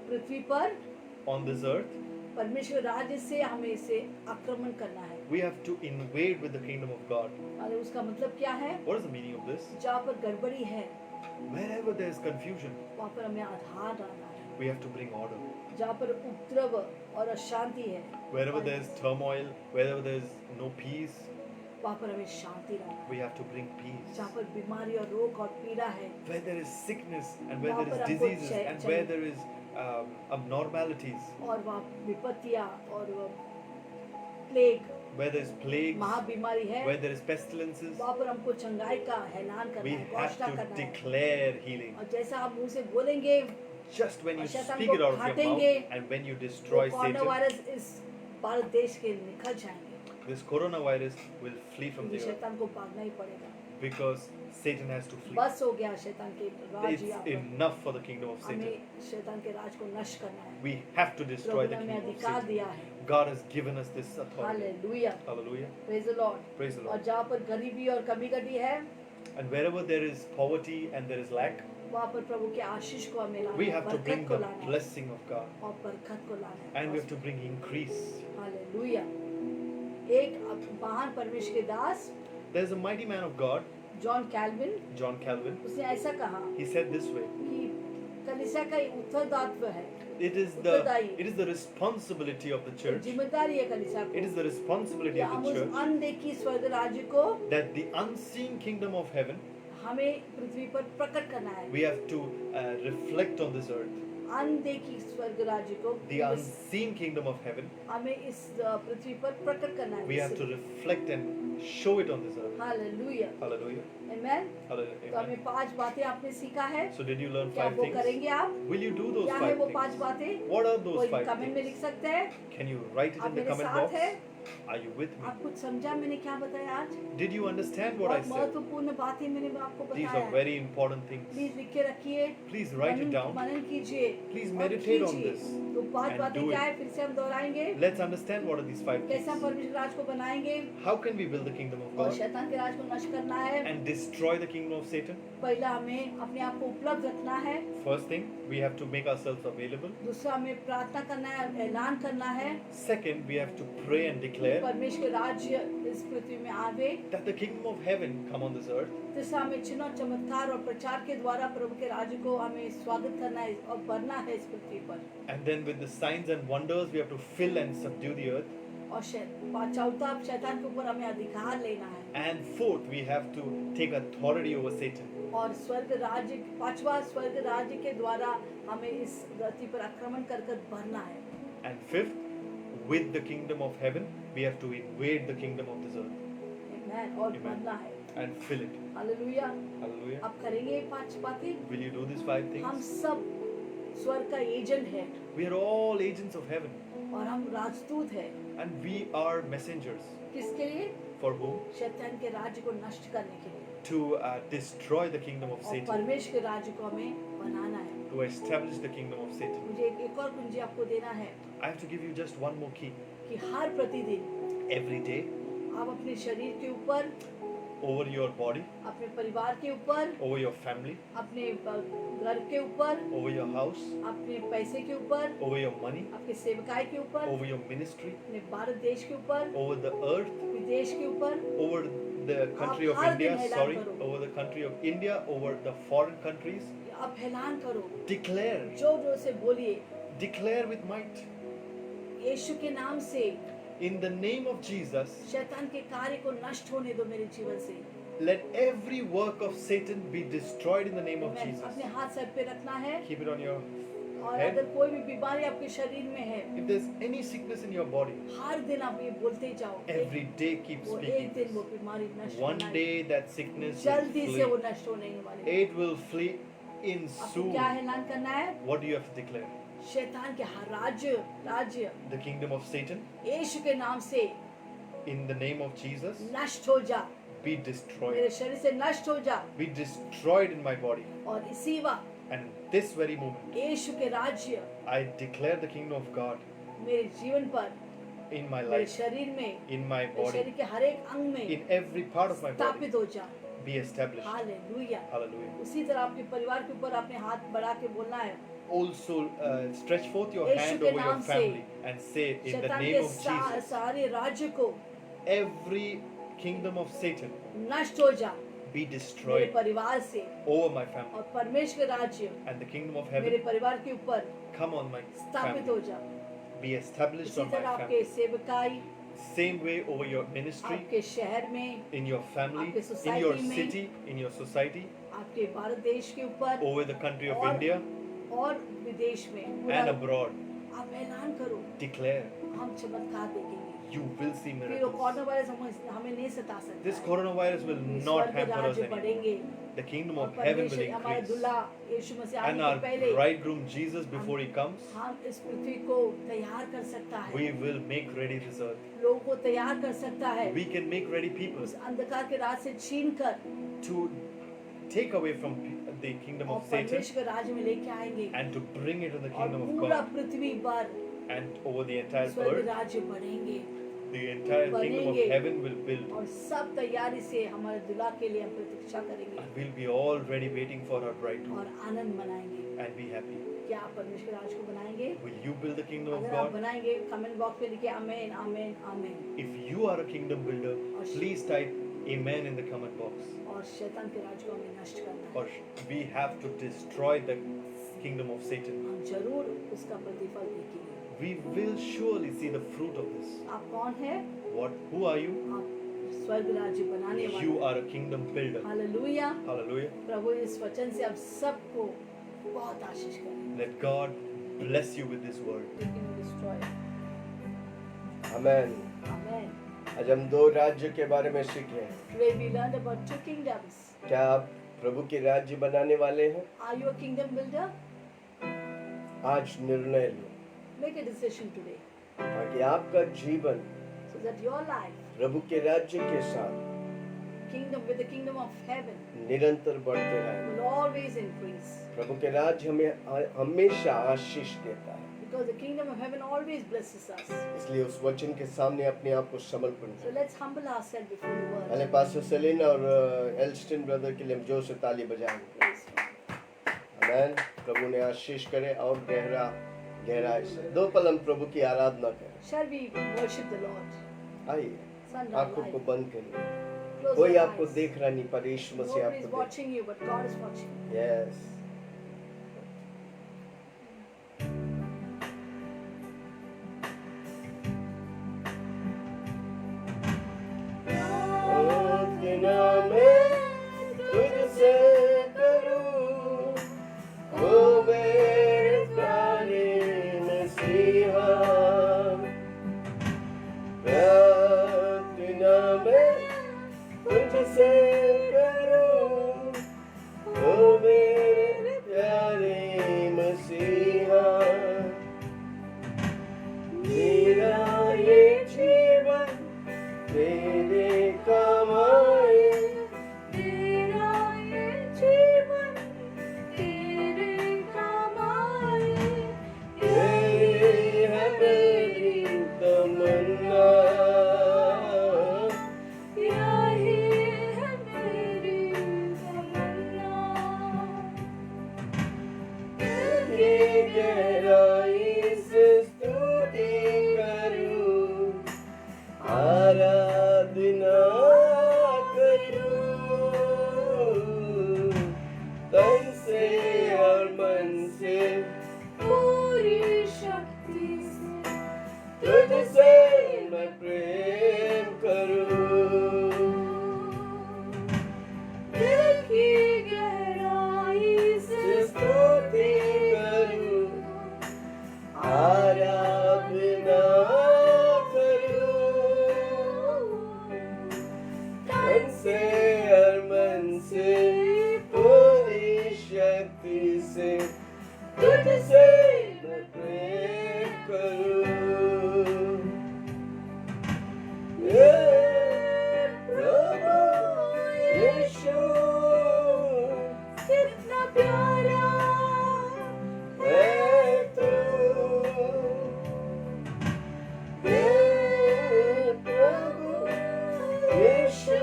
पृथ्वी पर On this earth, परमेश्वर राज्य से हमें इसे आक्रमण करना है। we have to invade with the kingdom of God. और उसका मतलब क्या है? What is the meaning of this? जहाँ पर गड़बड़ी है, Wherever there is confusion, वहाँ पर हमें आधार डालना है। we have to bring order. जहाँ पर उपद्रव और अशांति है, Wherever there is turmoil, wherever there is no peace, वहाँ पर हमें शांति लाना है। we have to bring peace. जहाँ पर बीमारी और रोग और पीड़ा है, Where there is sickness and where वहाँ there पर is आपको diseases चैन and where चाहिए। there is abnormalities, और वहाँ विपत्तियाँ और plague, where there is plagues, महाबीमारी है, where there is pestilences, वहाँ पर हमको चंगाई का ऐलान करना we है, have घोषणा to करना है। declare healing. और जैसा आप मुंह से बोलेंगे, Just when you और शैतान speak को it out of your काटेंगे, mouth and when you तो destroy कोरोना Satan, वायरस इस भारत देश के निकल जाएंगे, this coronavirus will flee from क्योंकि the earth शैतान को भागना ही पड़ेगा। because Satan has to flee. बस हो गया शैतान के राज It's यहाँ पर। enough for the kingdom of Satan. हमें शैतान के राज को नष्ट करना है। We have to destroy Prabhu the ने हमें kingdom of अधिकार Satan. दिया है। God has given us this authority. Hallelujah, Hallelujah. Praise the Lord. Praise the और Lord. जहाँ पर गरीबी और कमी घटी है, And wherever there is poverty and there is lack, वहाँ पर प्रभु के आशीष को हमें लाना we है, have to bring बरकत को the लाना है, blessing of God. और बरकत को लाना है। And we have to bring increase. Hallelujah. एक महान परमेश्वर के दास There's a mighty man of God, John Calvin, John Calvin. उसने ऐसा कहा He said this way. कि कलीसिया का उत्तरदायित्व है, It is the responsibility of the church. जिम्मेदारी है कलीसिया It is को the responsibility कि of हम the उस church अनदेखी स्वर्ग राज्य को that the unseen kingdom of heaven, हमें पृथ्वी पर प्रकट करना है। we have to reflect on this earth. अनदेखी स्वर्ग राज्य को the unseen kingdom of heaven. हमें इस पृथ्वी पर प्रकट करना We have to है। reflect and show it on this earth. Hallelujah, Hallelujah. Amen. Hallelujah. तो हमें Amen. 5 बातें आपने सीखा है, So did you learn क्या 5 वो things? करेंगे आप? Will you do those क्या है 5 वो 5 things? बातें? What are those कोई 5 कमेंट में लिख things? सकते हैं? Can you write it आप in the मेरे comment साथ box? है? Are you with me? आप कुछ समझा मैंने क्या बताया आज? Did you understand what I बहुत said? महत्वपूर्ण बातें मैंने आपको These बताया are है। very important things. प्लीज लिख के रखिए, Please write it down. मनन कीजिए, Please और meditate on कीजिए। this तो 5 and बातें do क्या it. है, फिर से हम दोहराएंगे। Let's understand what are these 5 कैसे हम things. परमेश्वर राज को बनाएंगे How can we build the kingdom of और God शैतान के राज को नष्ट करना है। and destroy the kingdom of Satan? पहला हमें अपने आप को उपलब्ध रखना है, First thing, we have to make ourselves available. दूसरा हमें प्रार्थना करना है, ऐलान करना है Second, we have to pray and declare परमेश्वर के राज्य इस पृथ्वी में आवे। that the kingdom of heaven come on this earth. तीसरा हमें चिन्ह और चमत्कार और प्रचार के द्वारा प्रभु के राज्य को हमें स्वागत करना है और बढ़ना है इस पृथ्वी पर। And then with the signs and wonders, we have to fill and subdue the earth. और चौथा शैतान के ऊपर हमें अधिकार लेना है। And fourth, we have to take authority over Satan. और स्वर्ग राज्य, पांचवा स्वर्ग राज्य के द्वारा हमें इस धरती पर आक्रमण कर कर बढ़ना है। And fifth, with the kingdom of heaven, we have to invade the kingdom of this earth Amen, और Amen. बढ़ना है। and fill it. Hallelujah. Hallelujah. आप करेंगे ये 5 बातें? Will you do these 5 हम things? सब स्वर्ग का एजेंट है We are all agents of heaven और हम राजदूत है। and we are messengers. किसके लिए? For whom? शैतान के राज्य को नष्ट करने के लिए To destroy the kingdom of और Satan, परमेश्वर के राज्य को हमें बनाना है। to establish the kingdom of Satan. मुझे एक और कुंजी आपको देना है I have to give you just one more key. कि हर प्रतिदिन Every day, आप अपने शरीर के ऊपर, over your body, अपने परिवार के ऊपर, over your family, अपने घर के ऊपर, over your house, अपने पैसे के ऊपर, over your money, आपके सेवकाई के ऊपर, over your ministry, अपने भारत देश के ऊपर, over the earth, विदेश के ऊपर, over the country of हर दिन India, ऐलान sorry, करो। over the country of India, over the foreign countries. आप ऐलान करो, Declare, जोर जोर से बोलिए, declare with might. यीशु के नाम से In the name of Jesus, शैतान के कार्य को नष्ट होने दो मेरे जीवन से। let every work of Satan be destroyed in the name of मैं Jesus. अपने हाथ सर पे रखना है Keep it on your और head. अगर कोई भी बीमारी आपके शरीर में है, If there's any sickness in your body, हर दिन आप ये बोलते जाओ, every day keep वो एक speaking दिन वो this. बीमारी नष्ट One होना है। day that sickness will जल्दी से वो flee. नष्ट होने वाली है। It will flee in आपको soon. क्या ऐलान करना है? What do you have to declare? शैतान के हर राज्य The kingdom of Satan, यीशु के नाम से in the name of Jesus, नष्ट हो जा, be मेरे destroyed. शरीर से नष्ट हो जा। Be destroyed in my body. और इसी वक्त And this very moment, यीशु के राज्य I declare the kingdom of God मेरे जीवन पर, in my मेरे life, शरीर में, in my मेरे body, शरीर के हर एक अंग में in every part of my body. स्थापित हो जा। Be established. हालेलुया। Hallelujah. उसी तरह आपके परिवार के ऊपर अपने हाथ बढ़ा के बोलना है, Also, stretch forth your Yeshu hand के over your नाम से family and say, in the शैतान name के of Jesus, सारे राज्य को every kingdom of Satan नष्ट हो जा be मेरे destroyed परिवार से, over my family. और परमेश्वर के राज्य And the kingdom of मेरे heaven परिवार के ऊपर come on my स्थापित हो family. जा। Be established इसी on my तरह आपके family. सेवकाई, Same way over your ministry, आपके शहर में, in your family, आपके in your society में, city, in your society, आपके भारत देश के ऊपर over the country of और- India और विदेश में and पूरा abroad. आप ऐलान करो, Declare, हम चमत्कार देखेंगे। you will see फिर वो miracles. कोरोना वायरस हमें नहीं सता सकता This है। coronavirus will not स्वर्ग hamper us राज्य anymore. बढ़ेंगे The kingdom और of heaven will परमेश्वर हमारा increase. दूल्हा यीशु मसीह And आने our के पहले bridegroom Jesus, before he comes, हम इस पृथ्वी को तैयार कर सकता है, we will make ready this earth. लोगों को तैयार कर सकता है, We can make ready people उस अंधकार के राज से छीन कर to take away from the kingdom और of Satan परमेश्वर के राज्य में लेके आएंगे and to bring it in the और kingdom of पूरा God पृथ्वी पर and over the entire स्वर्ग earth. राज्य बढ़ेंगे The entire kingdom of बनेंगे। heaven will build. और सब तैयारी से हमारे दूल्हा के लिए हम प्रतीक्षा करेंगे And we'll be already waiting for our bridegroom और आनंद मनाएंगे। and be happy. क्या आप परमेश्वर राज को बनाएंगे? Will you build the kingdom of अगर आप God? बनाएंगे कमेंट बॉक्स में लिखिए आमेन आमेन आमेन, If you are a kingdom builder, please type amen in the comment box. और शैतान के राज को हमें नष्ट करना Or है। we have to destroy the kingdom of Satan. हम जरूर उसका प्रतिफल देखेंगे। We will surely see the fruit of this. आप कौन है? Who are you? आप स्वर्ग राज्य बनाने You वाले। are a kingdom builder. Hallelujah. Hallelujah. प्रभु इस वचन से आप सबको बहुत आशीष करें, Let God bless you with this word. लेकिन destroy. आमेन। Amen. आज हम 2 राज्य के बारे में सीखे हैं। Today we learned about 2 kingdoms. क्या आप प्रभु के राज्य बनाने वाले हैं? Are you a kingdom builder? आज निर्णय लो Make a decision today ताकि आपका जीवन so that your life, प्रभु के राज्य के साथ kingdom with the kingdom of heaven, निरंतर बढ़ते रहे। will always increase. प्रभु के राज्य हमें हमेशा आशीष देता है, Because the kingdom of heaven always blesses us. इसलिए उस वचन के सामने अपने आप को समर्पण So करें। let's humble ourselves before the पहले word. पास्टर सेलिन और एल्स्टन ब्रदर के लिए हम जोर से ताली बजाएंगे। Praise God. आमेन। प्रभु ने आशीष करे और गहराई से 2 पल हम प्रभु की आराधना करें। Shall we worship the Lord? आइए, Sunrise आंखों को light. बंद करिए। Close कोई your आपको eyes. देख रहा नहीं, पर यीशु मसीह Nobody is आपको watching you, but God is watching. देख। यस। प्रार्थना मैं तुझसे करूं, ओ मेरे प्यारे मसीहा। प्रार्थना मैं तुझसे करूं, ओ मेरे प्यारे मसीहा। मेरा ये जीवन तेरे काम आए, तेरा ये जीवन तेरे काम आए। यही है मेरी तमन्ना। यही है मेरी तमन्ना। की गहराई से स्तुति करूं, आराधना करूं, तन से और मन से पूरी शक्ति से तुझसे मैं प्रेम करूं। दिल की गहराई से स्तुति करूं, आराधना करूं, तन से और मन से पूरी शक्ति से तुझसे मैं प्रेम करूं। ये प्रभु यीशु कितना प्यारा है तू। ये प्रभु यीशु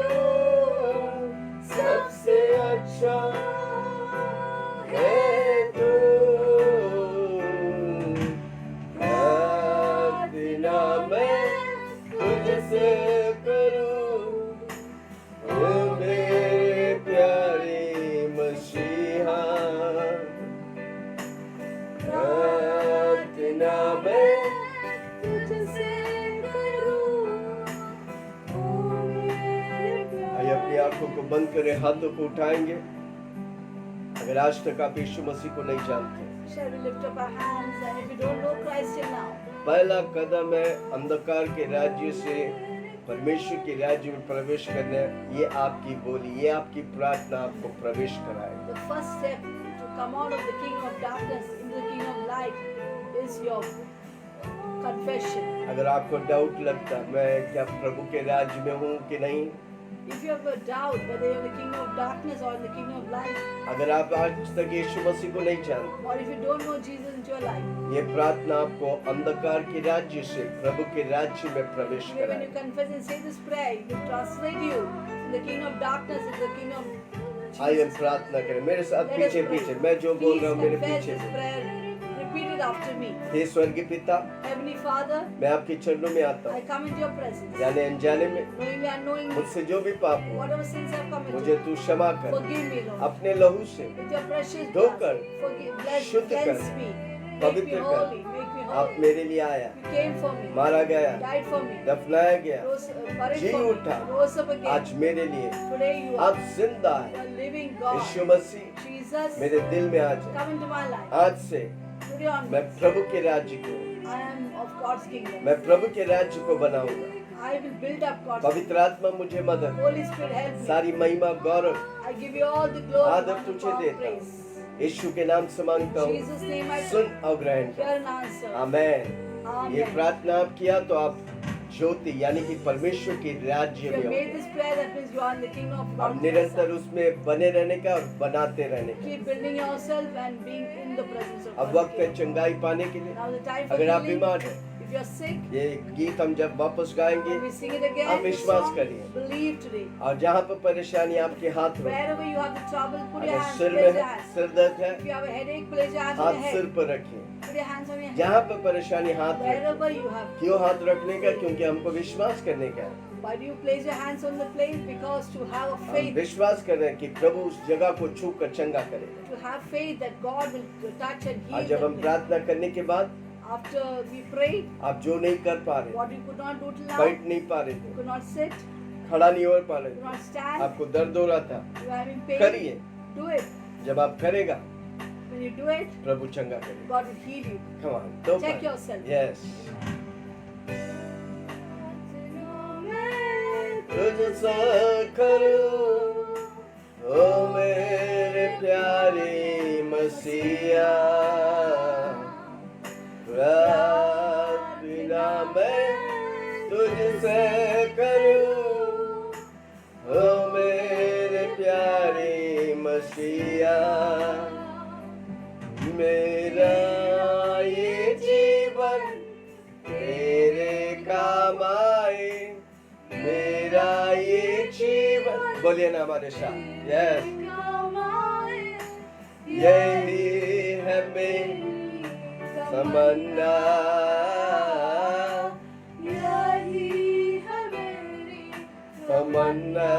सबसे अच्छा है तू। प्रार्थना मैं तुझसे करूं, ओ मेरे प्यारे मसीहा। प्रार्थना मैं तुझसे करूं, ओ मेरे आइए अपनी आंखों को बंद करें, हाथों को उठाएंगे। अगर आज तक आप यीशु मसीह को नहीं जानते, Shall we lift up our hands, and if you don't know Christ till now, पहला कदम है अंधकार के राज्य से परमेश्वर के राज्य में प्रवेश करना। ये आपकी बोली, ये आपकी प्रार्थना आपको प्रवेश कराए। the first step to come out of the kingdom of darkness into the kingdom of light is your confession. अगर आपको डाउट लगता मैं क्या प्रभु के राज्य में हूँ कि नहीं, If you have a doubt whether you're in the kingdom of darkness or in the kingdom of light, अगर आप आज तक यीशु मसीह को नहीं जानते, or if you don't know Jesus into your life, ये प्रार्थना आपको अंधकार के राज्य से प्रभु के राज्य में प्रवेश today when you कराए। confess and say this prayer, it will translate you from the kingdom of darkness into the kingdom of आइए हम Jesus. प्रार्थना करें मेरे साथ। Let us पीछे pray. पीछे मैं जो बोल रहा हूँ मेरे Please confess पीछे this prayer. Repeat it after me. हे स्वर्गीय पिता, Heavenly Father, मैं आपके चरणों में आता I हूँ। come into your presence. जाने अनजाने में Knowingly and unknowingly, मुझसे जो भी पाप हो whatever sins I've मुझे committed, तू क्षमा कर, forgive me, Lord. अपने लहू से With your precious धोकर, blood, forgive, bless, शुद्ध कर, cleanse me, make me पवित्र कर। holy, make me आप holy. मेरे लिए आया, You came for me, मारा गया, died for me, दफनाया गया, rose, buried ji for me, उठा, rose up again. आज मेरे लिए Today you are अब जिंदा है। a living God, Yeshu Masih, Jesus. Jesus, मेरे दिल में आ जाए। come into my life. आज से Today on, मैं प्रभु के राज्य को, I am of God's kingdom. मैं प्रभु के राज्य को बनाऊंगा। I will build up God's पवित्र kingdom. आत्मा मुझे मदद, Holy Spirit, help me. सारी महिमा गौरव I give you all the glory, आदर honor, तुझे power, देता praise. हूँ। यीशु के नाम से मांगता In हूँ, Jesus' name I soon pray. और ग्रहण Hear कर। and answer. आमेन। ये Amen. प्रार्थना आप किया तो आप ज्योति यानी कि परमेश्वर के राज्य If you में have made हो। this prayer, that means you are in the kingdom of God. अब निरंतर उसमें बने रहने का और बनाते रहने का। Keep building yourself and being in the presence of अब God. वक्त है चंगाई पाने के लिए। Now the time for अगर आप healing. बीमार हैं, If you are sick, ये गीत हम जब वापस गाएंगे, when we sing it again, आप this विश्वास song, करिए। believe today. और जहाँ पर परेशानी आपके हाथ में, Wherever you have the trouble, put your अगर hands, सिर place में your है, hands. सिर दर्द है, If you have a headache, place your hands on हाथ your सिर head. पर रखिए। Put your hands on your जहाँ head. पर परेशानी हाथ रखिए। Wherever you have. क्यों हाथ रखने का? क्योंकि हमको विश्वास करने का है। Why do you place your hands on the place? Because to have a हम faith, विश्वास कर रहे हैं कि प्रभु उस जगह को छू कर चंगा करेगा। to have faith that God will touch and heal आज जब हम the place. प्रार्थना करने के बाद After we prayed, आप जो नहीं कर पा रहे, what you could not do till now, बैठ नहीं पा रहे you थे, could not sit, खड़ा नहीं हो पा रहे you थे, could not stand, आपको दर्द हो रहा था, you are having pain, करिए। do it. जब आप करेगा, When you do it, प्रभु चंगा करेगा। God will heal you. Come on, दो Check बार। yourself. Yes. तुझसे करूं, ओ मेरे प्यारे मसीहा, प्रार्थना मैं तुझसे करूं, ओ मेरे प्यारे मसीहा, मेरा ये जीवन तेरे काम आए, मेरा ये जीवन, बोलिए ना हमारे साथ। यस, यही है मेरी तमन्ना, तमन्ना,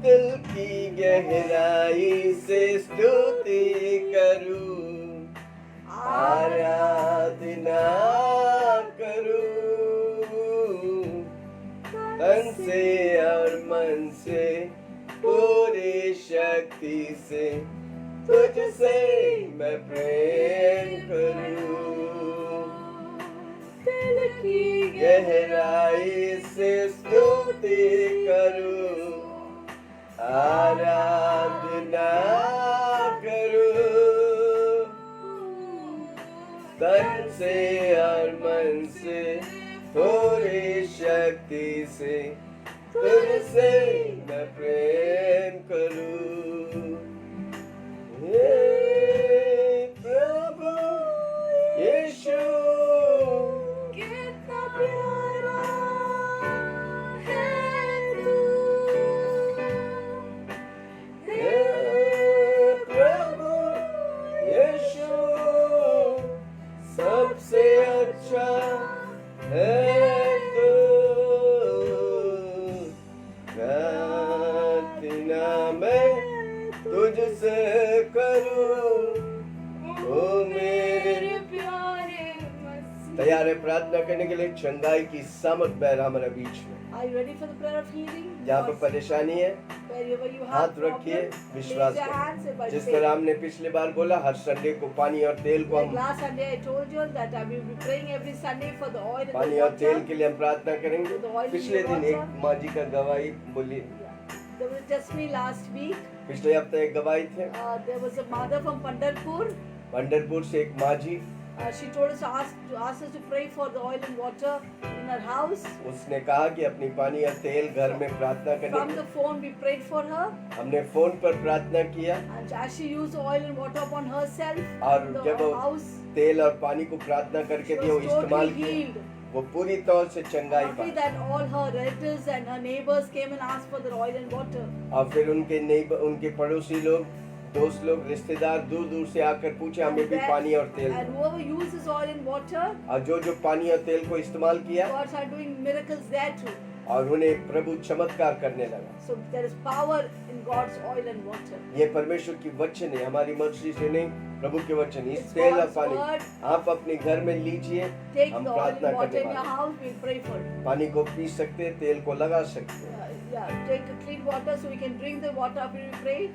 दिल की गहराई से स्तुति करूं, आराधना करूं, तन से और मन से पूरी शक्ति से तुझसे मैं प्रेम करूं, दिल की गहराई से स्तुति करूं, आराधना करूं, तन से और मन से पूरी शक्ति से तुझसे मैं प्रेम करूं। हे प्रभु यीशु, कितना प्यारा है तू, हे प्रभु यीशु, सबसे अच्छा है तू, प्रार्थना मैं तुझसे करूं, ओ मेरे प्यारे मसीहा। तैयार है प्रार्थना करने के लिए? चंगाई की सामर्थ बहरा हमारे बीच में। Are you ready for the prayer of healing? जहाँ पर परेशानी है, Wherever you have हाथ रखिए, problem, विश्वास raise your hands करें। by जिस faith. तरह हमने पिछली बार बोला, हर संडे को पानी और तेल को Like हम last Sunday, I told you that I will be praying every Sunday for the oil and पानी the और तेल water. के लिए हम प्रार्थना करेंगे। The oil पिछले and दिन the एक water. माँ जी का गवाही बोली, There was just me last week. पिछले हफ्ते एक गवाही थे, There was a mother from Pandharpur. Pandharpur से एक माँ जी, She told us to ask us to pray for the oil and water in her house. उसने कहा कि अपनी पानी और तेल घर में प्रार्थना From करने the phone, we prayed for her, हमने फोन पर प्रार्थना किया, and as she used the oil and water upon herself और in the जब वो house, तेल और पानी को प्रार्थना she करके दिया, वो was इस्तेमाल totally किया, healed. वो पूरी तौर से चंगाई After pi. that, all her relatives and her neighbors came and asked for the oil and water. और फिर उनके नेबर, उनके पड़ोसी लोग, दोस्त लोग, रिश्तेदार दूर दूर से आकर पूछे हमें भी पानी और तेल And दो। whoever uses oil and water, और जो पानी और तेल को इस्तेमाल किया, gods are doing miracles there too. और उन्हें प्रभु चमत्कार करने लगा। So there is power in God's oil and water. ये परमेश्वर की वचन है, हमारी मर्जी से नहीं, प्रभु के वचन। इस It's तेल और God's पानी word. आप अपने घर में लीजिए, Take हम the oil प्रार्थना and water करने in your वाले हैं। house, we pray for it. पानी को पी सकते हैं, तेल को लगा सकते हैं। Yeah, take a clean water so we can drink the water after we pray.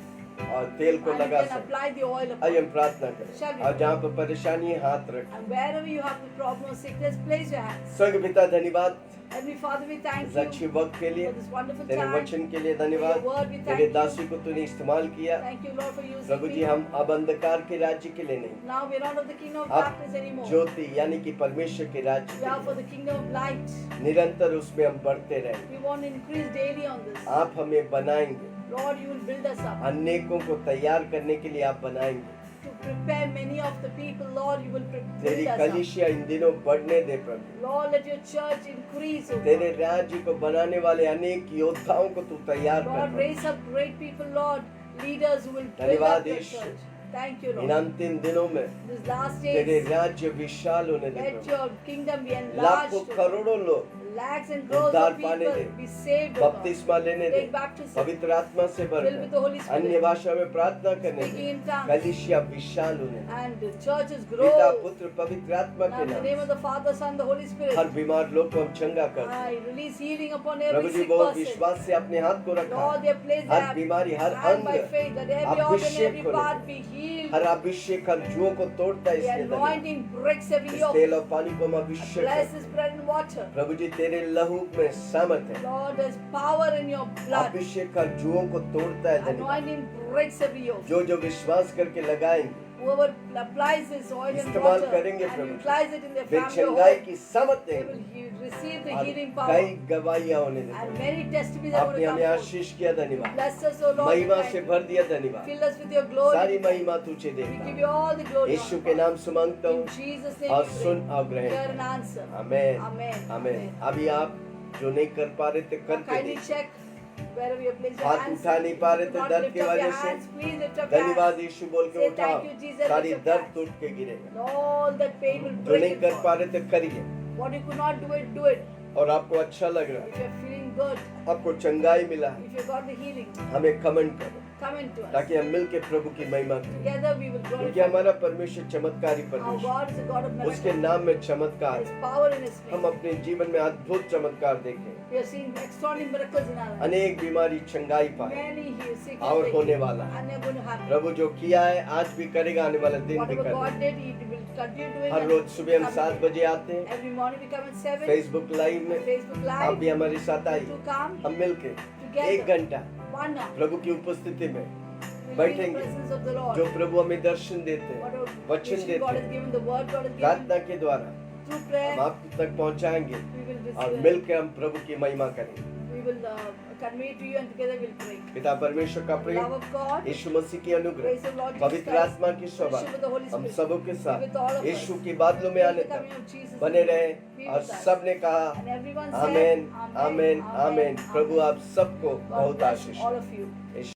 और तेल को and you लगा can सके। apply the oil upon आइए हम it. प्रार्थना Shall करें we और जहाँ पर परेशानी है हाथ रखें। And wherever you have the problem of sickness, place your hands. स्वर्ग पिता धन्यवाद Heavenly Father, we thank इस you अच्छे वक्त के लिए, for this wonderful तेरे time. वचन के लिए धन्यवाद। For your word, we thank तेरे you. दासी को तूने इस्तेमाल किया। Thank you, Lord, for using Prabhu ji me. हम अब अंधकार के राज्य के लिए नहीं, Now we're not of the kingdom of अब darkness anymore. ज्योति यानी कि परमेश्वर के राज्य We are के for लिए the kingdom of light. निरंतर उसमें हम बढ़ते रहेंगे। We want to increase daily on this. आप हमें बनाएंगे, Lord, you will build us up. अनेकों को तैयार करने के लिए आप बनाएंगे। To prepare many of the people, Lord, you will तेरी build us up. कलीसिया इन दिनों बढ़ने दे प्रभु। Lord, let your church increase, O तेरे God. राज्य को बनाने वाले अनेक योद्धाओं को तू तैयार कर Lord, Prabhu. raise up great people, Lord, leaders who will build धन्यवाद up your Yeshu. church. Thank you, in Lord. अंतिम दिनों में These last तेरे days, राज्य विशाल होने दे let Prabhu. your kingdom be enlarged. लाखों O God. करोड़ों लोग Lakhs and crores उद्धार of पाने people they, be saved, O God. बपतिस्मा लेने दे, Take baptism, पवित्र आत्मा से भर filled with the Holy they, Spirit, अन्य भाषा में प्रार्थना करने speaking दे, in tongues, कलीसिया विशाल होने दे। and the churches पिता grow. पुत्र पवित्र आत्मा Now, के in the नाम name of से the Father, Son, the Holy Spirit, हर बीमार लोग को हम चंगा कर दे। I release healing upon Prabhu every ji sick वो person. विश्वास से अपने हाथ को रखा, Lord, they place her their बीमारी हर hand by अंग faith that every organ, Abhishek every होने part दे। be healed. हर अभिषेक हर जुओं को तोड़ता है The इसलिए धन्यवाद। anointing breaks every इस yoke. तेल और पानी को हम अभिषेक Bless करते this bread and water. हैं। प्रभु जी तेरे लहू में सामर्थ है, Lord, there's power in your blood. अभिषेक हर जुओं को तोड़ता है धन्यवाद। Anointing breaks every yoke. जो जो विश्वास करके लगाएंगे Whoever applies this oil and इस्तेमाल water करेंगे and Prabhu. utilize it in their way family or चंगाई home, की समझ they देंगे will receive the और healing कई power. गवाहियां होने And देंगे। many testimonies are आपने going to हमें come forth. आशीष किया धन्यवाद, Bless us, O Lord. महिमा and से thank भर you. दिया धन्यवाद। Fill us with your glory. सारी महिमा तुझे We देता give हूँ, you all the glory. Yeshu Lord के God. नाम से मांगता हूँ In Jesus' name और we सुन pray. और ग्रहण Hear कर। and answer. Amen Amen. आमेन। अभी आप जो नहीं कर पा रहे थे Now करके kindly देखिए। check wherever you place your हाथ hands. उठा नहीं पा रहे If थे you not दर्द lift की up your वजह से, hands, please lift up your धन्यवाद hands. यीशु बोल के Say उठाओ, thank you, Jesus, सारी lift your दर्द hands. टूट के गिरेगा। And all that pain will जो break नहीं and कर पा fall. रहे थे करिए, What you could not do it, do it. और आपको अच्छा लग रहा If you're feeling good, है, आपको चंगाई मिला है, if you got the healing, हमें कमेंट करो come into us. ताकि हम मिलके प्रभु की महिमा करें, Together we will क्योंकि glorify. हमारा परमेश्वर चमत्कारी Our परमेश्वर, God is a God of उसके miracles. नाम में चमत्कार There is है। power in His हम name. अपने जीवन में अद्भुत चमत्कार देखें, We are seeing extraordinary miracles in our lives. अनेक बीमारी चंगाई पाए Many he is sick और and होने taken. वाला है। And they're going to happen. प्रभु जो किया है आज भी करेगा, आने वाले दिन भी Whatever करेगा। God did, He will continue doing. Her and रोज सुबह हम come 7 again. बजे आते हैं Every morning we come at 7. Facebook live में, Facebook आप Live. भी हमारे साथ आइए, To come हम मिलके together. 1 घंटा 1 hour. प्रभु की उपस्थिति में We'll be in the बैठेंगे। presence of the Lord. जो प्रभु हमें दर्शन देते हैं, Whatever वचन vision देते God has हैं, given, the word God has given, प्रार्थना के द्वारा through हम prayer, आप तक पहुंचाएंगे we will और receive. मिलकर हम प्रभु की महिमा करेंगे। We will convey to you and together we'll pray. पिता परमेश्वर का The Prem, love of God, यीशु मसीह की अनुग्रह, grace of Lord Jesus पवित्र Christ, आत्मा की fellowship Shobha with the Holy हम Spirit, सबों के be with साथ all of us. यीशु की बादलों में Till आने the coming तक of Jesus बने name. रहे। Be और with us. सबने कहा And everyone said, amen Amen, amen Amen, amen. Prabhu Amen. आप सबको God बहुत bless Ashish all they. of you.